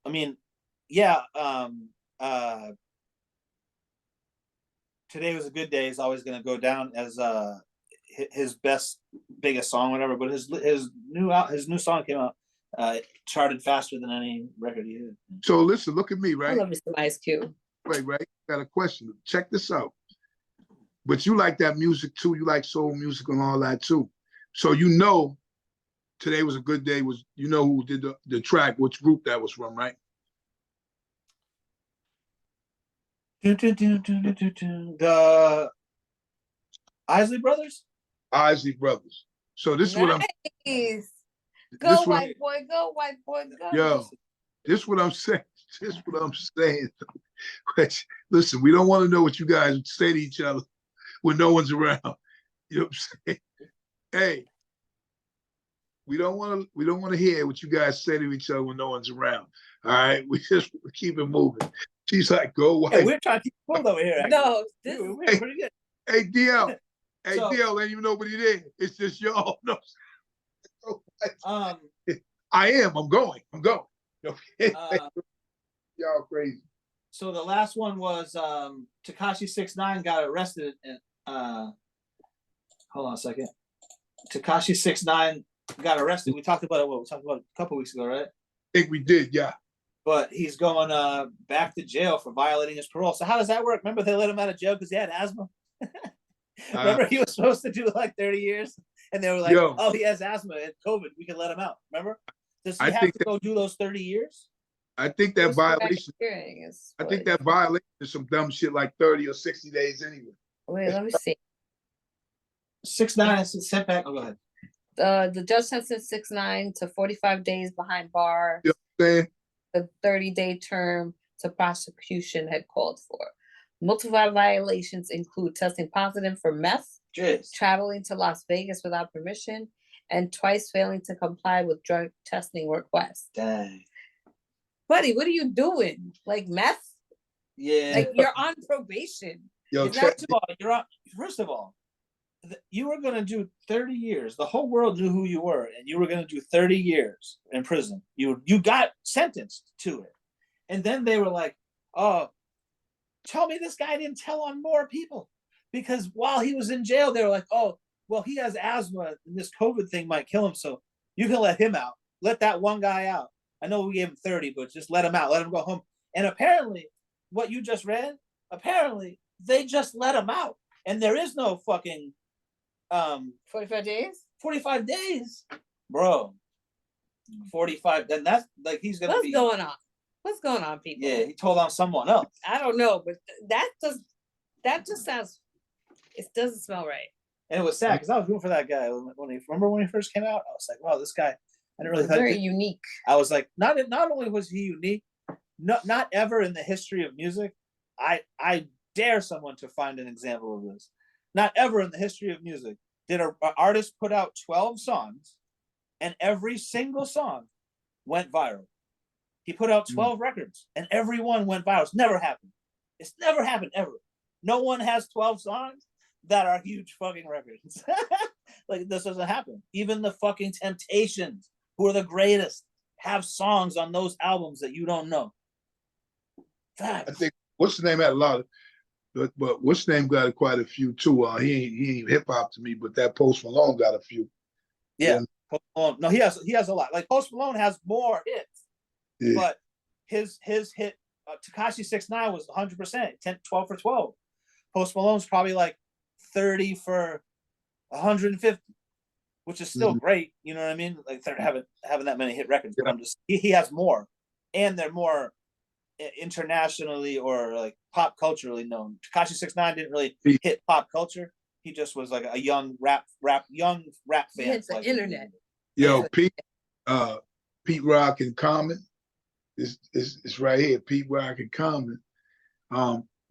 I mean, yeah. Today Was a Good Day is always going to go down as his biggest song, whatever. But his new song came out, charted faster than any record he did. So listen, look at me, right? I love Mr. Ice Cube. Right. Got a question. Check this out. But you like that music too. You like soul music and all that too. So you know, Today Was a Good Day was, you know who did the track, which group that was from, right? The Isley Brothers. Isley Brothers. So this is what I'm. Go white boy, go white boy, go. Yo, this is what I'm saying. This is what I'm saying. Listen, we don't want to know what you guys say to each other when no one's around. You know what I'm saying? Hey, we don't want to hear what you guys say to each other when no one's around. All right, we just keep it moving. She's like, go white. Hey, we're trying to keep it cool over here. No, we're pretty good. Hey, DL. Hey, DL, ain't even nobody there. It's just y'all. No. I am. I'm going. Y'all crazy. So the last one was Tekashi 6ix9ine got arrested and hold on a second. Tekashi 6ix9ine got arrested. We talked about it. We talked about it a couple weeks ago, right? I think we did, yeah. But he's going back to jail for violating his parole. So how does that work? Remember they let him out of jail because he had asthma? Remember he was supposed to do like 30 years? And they were like, oh, he has asthma and COVID. We can let him out. Remember? Does he have to go do those 30 years? I think that violation. I think that violation is some dumb shit like 30 or 60 days anyway. Wait, let me see. 6ix9ine is sent back. Oh, go ahead. The judge sentenced 6ix9ine to 45 days behind bars. You know what I'm saying? The 30-day term to prosecution had called for. Multiple violations include testing positive for meth, traveling to Las Vegas without permission, and twice failing to comply with drug testing requests. Dang. Buddy, what are you doing? Like meth? Yeah. Like you're on probation. Yo, first of all, you were going to do 30 years. The whole world knew who you were, and you were going to do 30 years in prison. You got sentenced to it. And then they were like, oh, tell me this guy didn't tell on more people. Because while he was in jail, they were like, oh, well, he has asthma, and this COVID thing might kill him, so you can let him out. Let that one guy out. I know we gave him 30, but just let him out. Let him go home. And apparently, what you just read, apparently, they just let him out. And there is no fucking 45 days? 45 days. Bro. 45. Then that's like he's gonna What's going on? What's going on, people? Yeah, he told on someone else. I don't know, but that just sounds, it doesn't smell right. And it was sad because I was rooting for that guy remember when he first came out. I was like, wow, this guy. I didn't really think very unique. I was like, not only was he unique, not ever in the history of music. I dare someone to find an example of this. Not ever in the history of music did an artist put out 12 songs and every single song went viral. He put out 12 records and every one went viral. It's never happened. It's never happened ever. No one has 12 songs that are huge fucking records. Like this doesn't happen. Even the fucking Temptations, who are the greatest, have songs on those albums that you don't know. Facts. I think what's the name of a lot of But what's name got quite a few too. He ain't hip hop to me, but that Post Malone got a few. Yeah, Post Malone. No, he has a lot. Like Post Malone has more hits, but his hit Tekashi 6ix9ine was 100%, 12 for 12. Post Malone's probably like 30 for 150, which is still great. You know what I mean? Like they're having that many hit records, but he has more, and they're more internationally or like pop culturally known. Tekashi 6ix9ine didn't really hit pop culture. He just was like a young rap fan. Hits the internet. Yo, Pete Rock and Common. It's right here. Pete Rock and Common.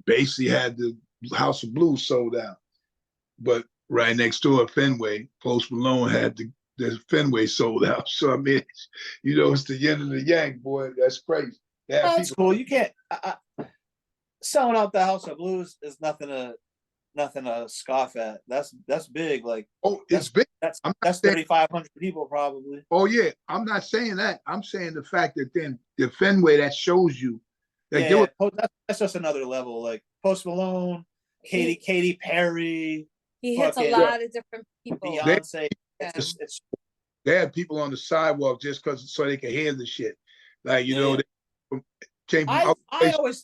Basically had the House of Blues sold out, but right next door at Fenway, Post Malone had the Fenway sold out. So I mean, it's the yin and the yang, boy. That's crazy. That's cool. You can't selling out the House of Blues is nothing to scoff at. That's big. Like, it's big. That's 3,500 people probably. Oh yeah, I'm not saying that. I'm saying the fact that then the Fenway that shows you. That's just another level. Like Post Malone, Katy Perry. He hits a lot of different people. Beyonce. They had people on the sidewalk just so they could hear the shit. Like I always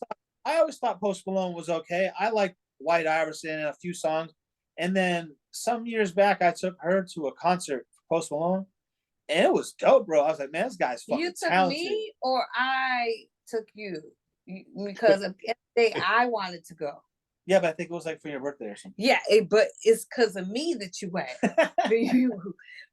thought Post Malone was okay. I liked White Iverson and a few songs, and then some years back I took her to a concert for Post Malone, and it was dope, bro. I was like, man, this guy's fucking talented. You took me, or I took you? Because of the day I wanted to go. Yeah, but I think it was like for your birthday or something. Yeah, but it's because of me that you went.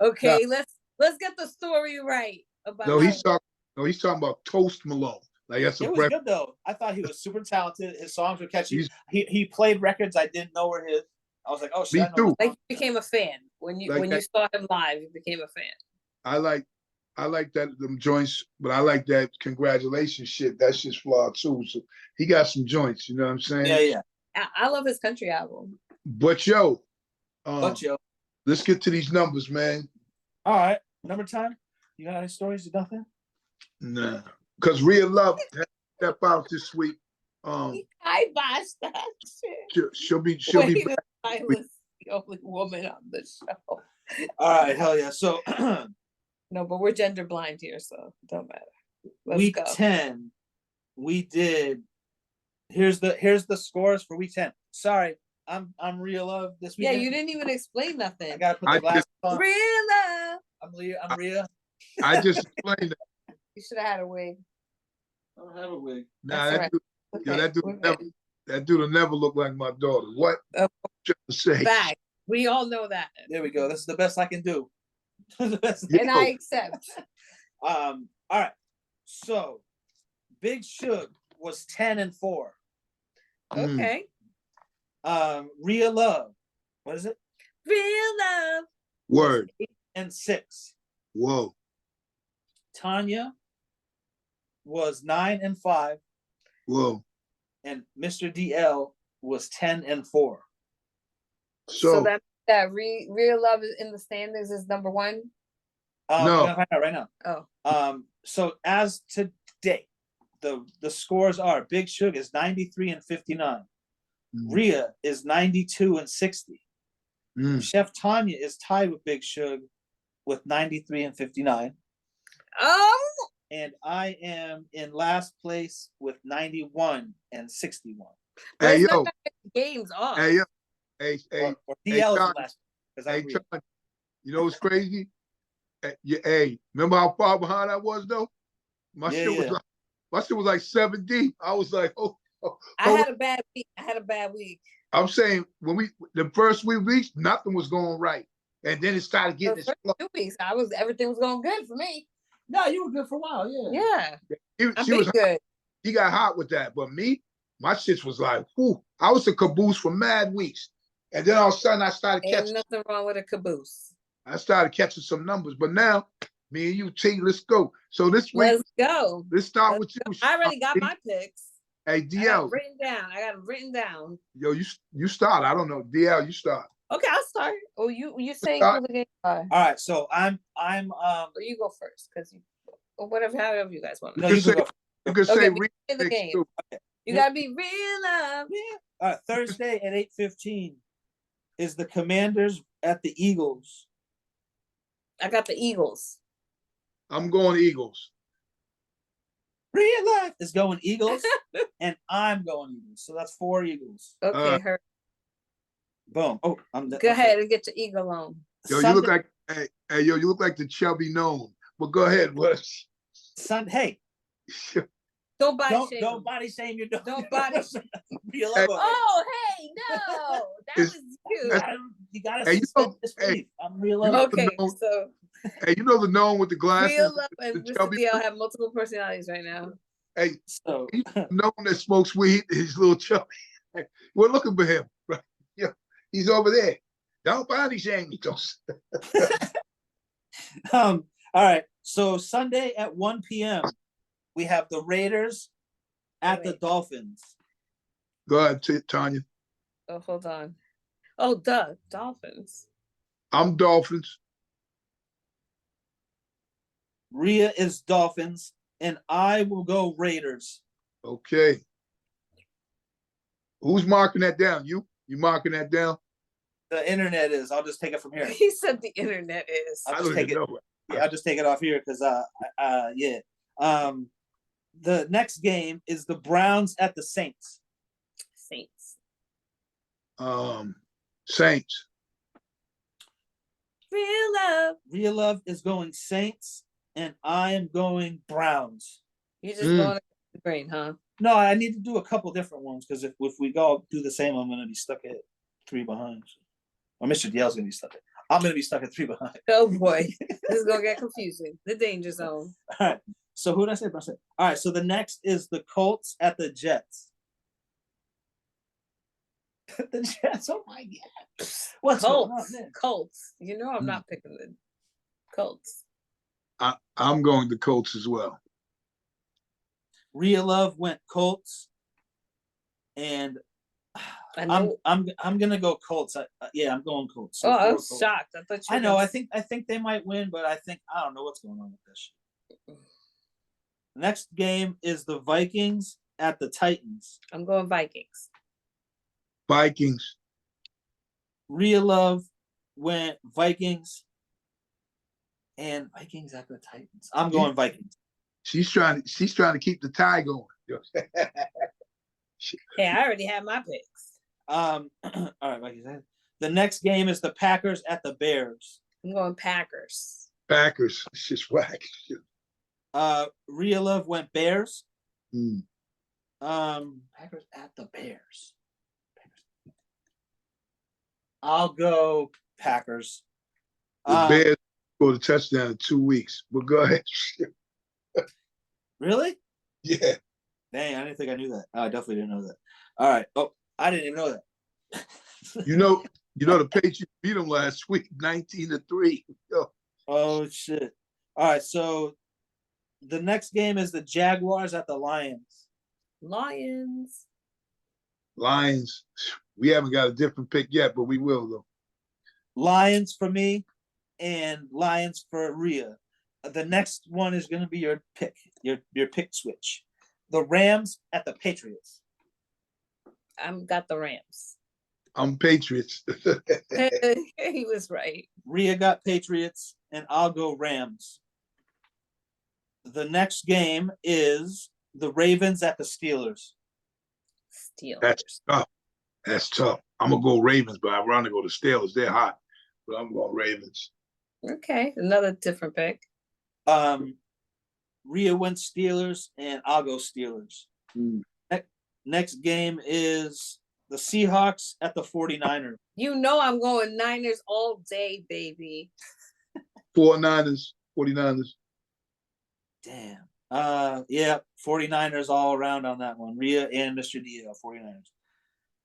Okay, no. Let's get the story right about. He's talking about Toast Malone. Like that's it was good though. I thought he was super talented. His songs were catchy. He played records I didn't know were his. I was like, oh shit. Me too. Like you became a fan when you saw him live. You became a fan. I like that them joints, but I like that congratulations shit. That's just flawed too. So he got some joints. You know what I'm saying? Yeah. I love his country album. But let's get to these numbers, man. All right, number time. You got any stories or nothing? Nah, because Real Love step out this week. I watched that shit. She'll be I was the only woman on the show. All right, hell yeah. So no, but we're gender blind here, so it don't matter. Week 10, we did. Here's the scores for week 10. Sorry, I'm Real Love this week. Yeah, you didn't even explain nothing. I gotta put the glasses on. Real Love. I'm Rhea. I just explained that. You should have had a wig. I don't have a wig. Nah, that dude will never look like my daughter. What? Say? Back. We all know that. There we go. This is the best I can do. And I accept. All right. So, Big Suge was 10-4. Okay. Real Love. What is it? Real Love. Word. 8-6. Whoa. Tanya was 9-5. Whoa. And Mr. DL was 10-4. So that Real Love is in the standings is number one. No, I'm gonna find out right now. Oh. So as to date, the scores are: Big Suge is 93-59. Rhea is 92-60. Chef Tanya is tied with Big Suge with 93-59. And I am in last place with 91-61. Hey yo, games off. Hey yo, hey, or DL is last. Hey, you know what's crazy? Hey, remember how far behind I was though? My shit was like 7 deep. I was like, I had a bad week. I'm saying the first weeks, nothing was going right, and then it started getting. The first 2 weeks, everything was going good for me. No, you were good for a while, yeah. She was good. He got hot with that, but me, my shit was like, whew. I was a caboose for mad weeks, and then all of a sudden I started catching. Ain't nothing wrong with a caboose. I started catching some numbers, but now me and you, T, let's go. So this week, let's go. Let's start with you. I already got my picks. Hey, DL. I got them written down. Yo, you start. I don't know. DL, you start. Okay, I'll start. Oh, you saying who the game are. All right, so I'm you go first, because or whatever, however you guys want. No, you can say go. You can say the game. too. Okay. You gotta be real love. Thursday at 8:15 is the Commanders at the Eagles. I got the Eagles. I'm going Eagles. Real life is going Eagles, and I'm going Eagles. So that's 4 Eagles. Okay, her. Boom. Oh, Go ahead and get your eagle on. Yo, you look like you look like the chubby gnome. But go ahead, what? Hey. Don't body shame. Don't body shame your dog. Don't body shame. Oh, hey, no, that was cute. You gotta suspend disbelief. I'm real love. Okay, so. Hey, you know the gnome with the glasses? Real love and Mr. DL have multiple personalities right now. Hey, so the gnome that smokes weed is little chubby. We're looking for him, right? Yeah, he's over there. Don't body shame me, all right. So Sunday at 1 p.m. we have the Raiders at the Dolphins. Go ahead, Tanya. Oh, hold on. Dolphins. I'm Dolphins. Rhea is Dolphins, and I will go Raiders. Okay. Who's marking that down? You marking that down? The internet is. I'll just take it from here. He said the internet is. I'll just take it. Yeah, I'll just take it off here because yeah. The next game is the Browns at the Saints. Saints. Real love is going Saints, and I am going Browns. You just going the green, huh? No, I need to do a couple different ones because if we go do the same, I'm gonna be stuck at 3 behind. Or Mr. DL's gonna be stuck at. I'm gonna be stuck at 3 behind. Oh boy, this is gonna get confusing. The danger zone. All right. So who did I say? All right. So the next is the Colts at the Jets. The Jets. Oh my God. What's Colts? Going on, man? Colts. You know I'm not picking the Colts. I'm going the Colts as well. Rhea Love went Colts, and I'm gonna go Colts. I'm going Colts. So I was shocked. I thought I know. I think they might win, but I don't know what's going on with this. Next game is the Vikings at the Titans. I'm going Vikings. Vikings. Rhea Love went Vikings, and Vikings at the Titans. I'm going Vikings. She's trying to keep the tie going. Hey, I already have my picks. All right, Vikings. The next game is the Packers at the Bears. I'm going Packers. Packers. It's just whack. Rhea Love went Bears. Packers at the Bears. I'll go Packers. The Bears scored a touchdown in 2 weeks. But go ahead. Really? Yeah. Dang, I didn't think I knew that. I definitely didn't know that. All right. Oh, I didn't even know that. You know the Patriots beat them last week, 19-3. Oh shit! All right, so the next game is the Jaguars at the Lions. Lions. We haven't got a different pick yet, but we will though. Lions for me, and Lions for Rhea. The next one is going to be your pick, your pick switch. The Rams at the Patriots. I've got the Rams. I'm Patriots. He was right. Rhea got Patriots, and I'll go Rams. The next game is the Ravens at the Steelers. That's tough. I'm going to go Ravens, but I want to go to Steelers. They're hot, but I'm going Ravens. Okay, another different pick. Rhea went Steelers, and I'll go Steelers. Next game is the Seahawks at the 49ers. You know I'm going Niners all day, baby. 49ers. Damn. Yeah, 49ers all around on that one. Rhea and Mr. DL, 49ers.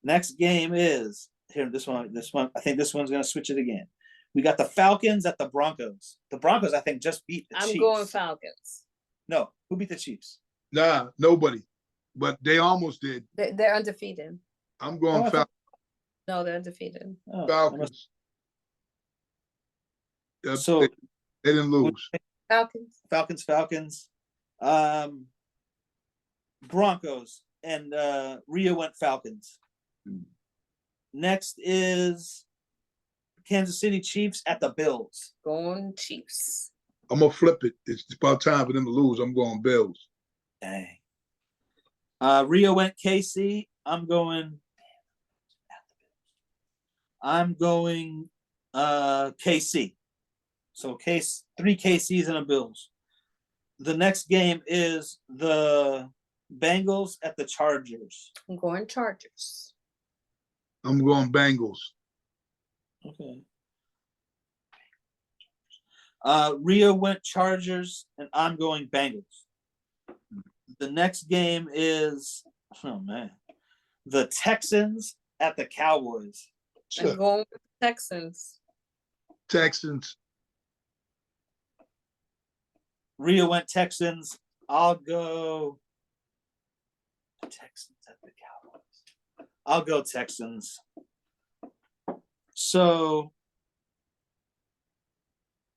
Next game is this one. I think this one's going to switch it again. We got the Falcons at the Broncos. The Broncos, I think, just beat the Chiefs. I'm going Falcons. No, who beat the Chiefs? Nah, nobody. But they almost did. They're undefeated. I'm going Falcons. No, they're undefeated. Falcons. So they didn't lose. Falcons. Broncos. and Rhea went Falcons. Next is Kansas City Chiefs at the Bills. Going Chiefs. I'm gonna flip it. It's about time for them to lose. I'm going Bills. Dang. Rhea went KC. I'm going KC. So three KCs and a Bills. The next game is the Bengals at the Chargers. I'm going Chargers. I'm going Bengals. Okay. Rhea went Chargers, and I'm going Bengals. The next game is, the Texans at the Cowboys. I'm going with the Texans. Texans. Rhea went Texans. I'll go Texans at the Cowboys. I'll go Texans. So,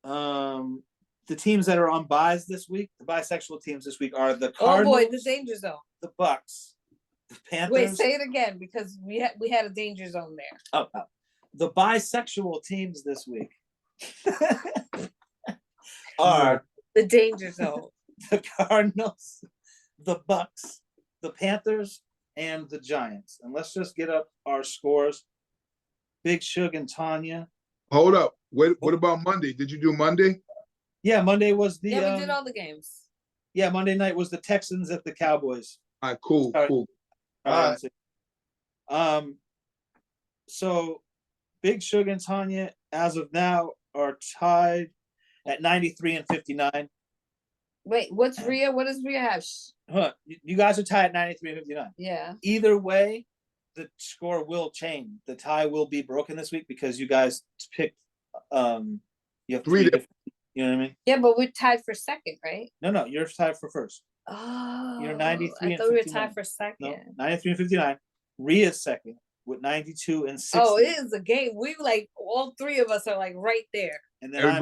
the teams that are on buys this week, the bisexual teams this week are the Cardinals. Oh boy, the danger zone. The Bucks. The Panthers. Wait, say it again because we had a danger zone there. Oh. The bisexual teams this week are the danger zone. The Cardinals, the Bucks, the Panthers, and the Giants. And let's just get up our scores. Big Shug and Tanya. Hold up. What about Monday? Did you do Monday? Yeah, Monday was the. Yeah, we did all the games. Yeah, Monday night was the Texans at the Cowboys. All right, cool. All right. So Big Shug and Tanya, as of now, are tied at 93 and 59. Wait, what's Rhea? What does Rhea have? You guys are tied at 93 and 59. Yeah. Either way, the score will change. The tie will be broken this week because you guys picked. You have three different. You know what I mean? Yeah, but we're tied for second, right? No, you're tied for first. Oh, you're 93. I thought we were tied for second. No, 93 and 59. Rhea's second with 92 and 60. Oh, it is a game. We like all three of us are like right there. And then I'm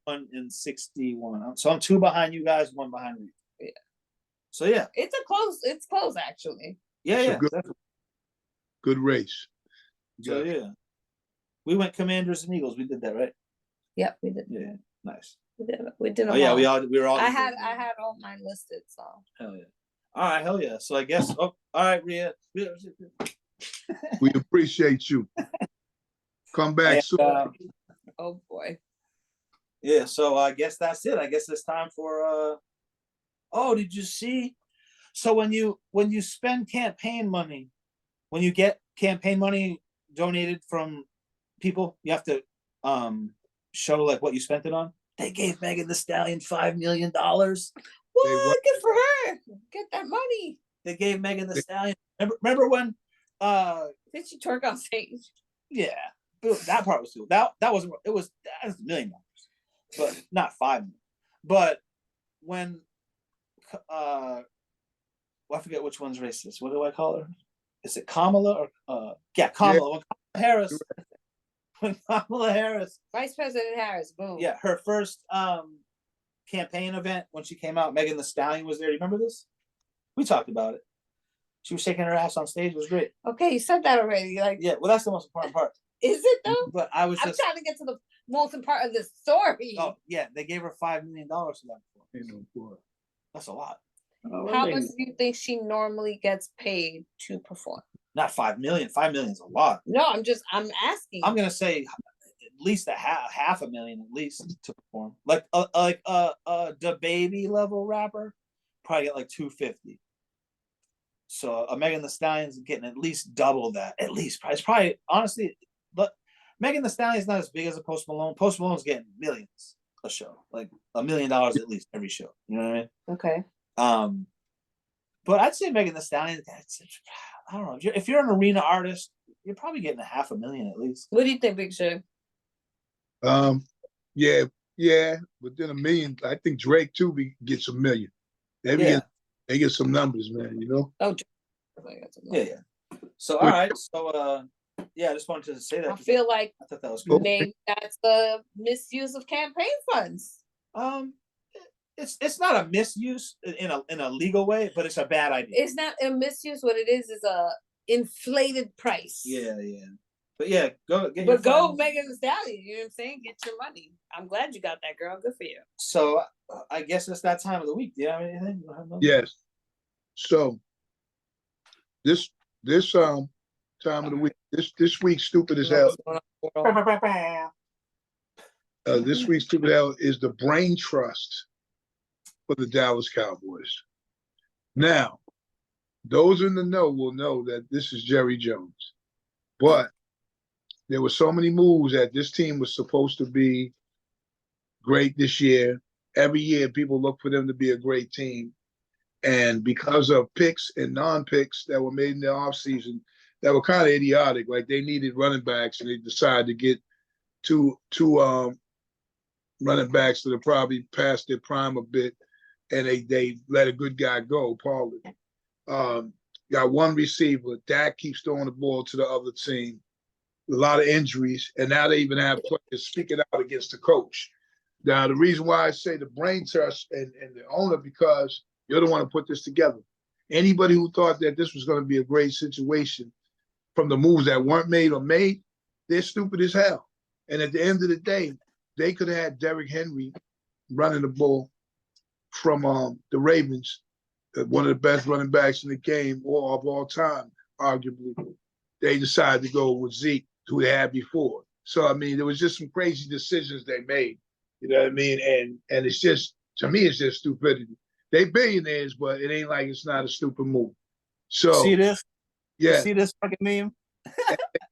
1 and 61. So I'm 2 behind you guys, 1 behind me. Yeah. So yeah, it's close actually. Yeah. Good race. So yeah, we went Commanders and Eagles. We did that, right? Yep, we did. Yeah, nice. We did. Oh yeah, we were all. I had all mine listed. So. Hell yeah! All right, hell yeah. So I guess. Oh, all right, Rhea. We appreciate you. Come back soon. Oh boy. Yeah, so I guess that's it. I guess it's time for. Oh, did you see? So when you spend campaign money, when you get campaign money donated from people, you have to show like what you spent it on. They gave Megan Thee Stallion $5 million. What? Good for her. Get that money. They gave Megan Thee Stallion. Remember when? Did she twerk on stage? Yeah, that part was cool. That was $1 million, but not $5 million. But when I forget which one's racist. What do I call her? Is it Kamala or Kamala? Yeah. When Kamala Harris, Vice President Harris, boom. Yeah, her first campaign event when she came out, Megan Thee Stallion was there. Do you remember this? We talked about it. She was shaking her ass on stage. It was great. Okay, you said that already. Like, yeah, well, that's the most important part. Is it though? But I'm trying to get to the most important part of the story. Oh yeah, they gave her $5 million for that. That's a lot. How much do you think she normally gets paid to perform? Not $5 million. $5 million is a lot. No, I'm asking. I'm gonna say at least half a million at least to perform. Like the baby level rapper probably get like $250. So a Megan Thee Stallion's getting at least double that. At least it's probably honestly, but Megan Thee Stallion's not as big as a Post Malone. Post Malone's getting millions a show, like $1 million at least every show. You know what I mean? Okay. But I'd say Megan Thee Stallion. I don't know. If you're an arena artist, you're probably getting $500,000 at least. What do you think, Big Shug? Yeah, but then $1 million. I think Drake too gets $1 million. They get some numbers, man. You know. Oh, yeah. So all right. So I just wanted to say that. I feel like I thought that was cool. Maybe that's the misuse of campaign funds. it's not a misuse in a legal way, but it's a bad idea. It's not a misuse. What it is a inflated price. Yeah. But yeah, go get go Megan Thee Stallion. You know what I'm saying? Get your money. I'm glad you got that, girl. Good for you. So I guess it's that time of the week. Do you have anything? Yes. So this time of the week, this week, stupid as hell. This week's stupid hell is the brain trust for the Dallas Cowboys. Now, those in the know will know that this is Jerry Jones, but there were so many moves that this team was supposed to be great this year. Every year, people look for them to be a great team. And because of picks and non-picks that were made in the offseason that were kind of idiotic, like they needed running backs and they decided to get two running backs that are probably past their prime a bit, and they let a good guy go, Pollard. Got one receiver. Dak keeps throwing the ball to the other team. A lot of injuries, and now they even have players speaking out against the coach. Now, the reason why I say the brain trust and the owner, because you're the one who put this together. Anybody who thought that this was going to be a great situation from the moves that weren't made or made, they're stupid as hell. And at the end of the day, they could have had Derrick Henry running the ball from the Ravens, one of the best running backs in the game or of all time, arguably. They decided to go with Zeke, who they had before. So, I mean, there was just some crazy decisions they made. You know what I mean? And it's just, to me, it's just stupidity. They billionaires, but it ain't like it's not a stupid move. So see this? Yeah. See this fucking meme?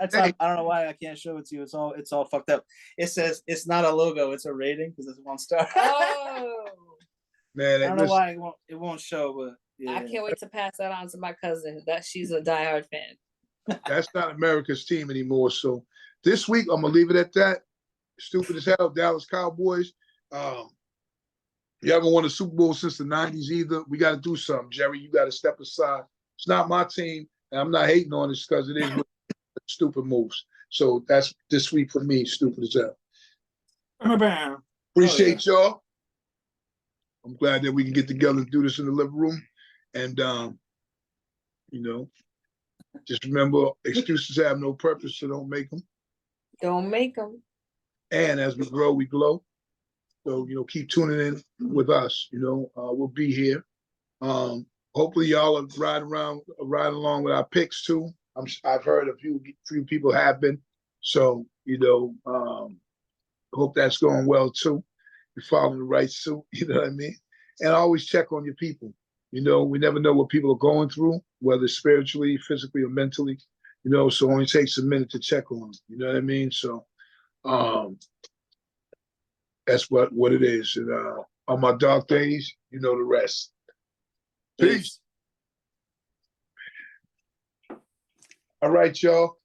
I don't know why I can't show it to you. It's all fucked up. It says it's not a logo, it's a rating because it's 1 star. Oh man, I don't know why it won't show, but yeah. I can't wait to pass that on to my cousin. That she's a diehard fan. That's not America's team anymore. So this week I'm gonna leave it at that. Stupid as hell, Dallas Cowboys. You haven't won a Super Bowl since the 90s either. We got to do something, Jerry. You got to step aside. It's not my team, and I'm not hating on this because it is stupid moves. So that's this week for me, stupid as hell. Appreciate y'all. I'm glad that we can get together and do this in the living room. And, you know, just remember, excuses have no purpose, so don't make them. Don't make them. And as we grow, we glow. So, you know, keep tuning in with us. You know, we'll be here. Hopefully y'all are riding along with our picks too. I've heard a few people have been. So, you know, hope that's going well too. You're following the right suit, you know what I mean? And always check on your people. You know, we never know what people are going through, whether spiritually, physically, or mentally. You know, so it only takes a minute to check on them. You know what I mean? So that's what it is. And on my dark days, you know the rest. Peace. All right, y'all.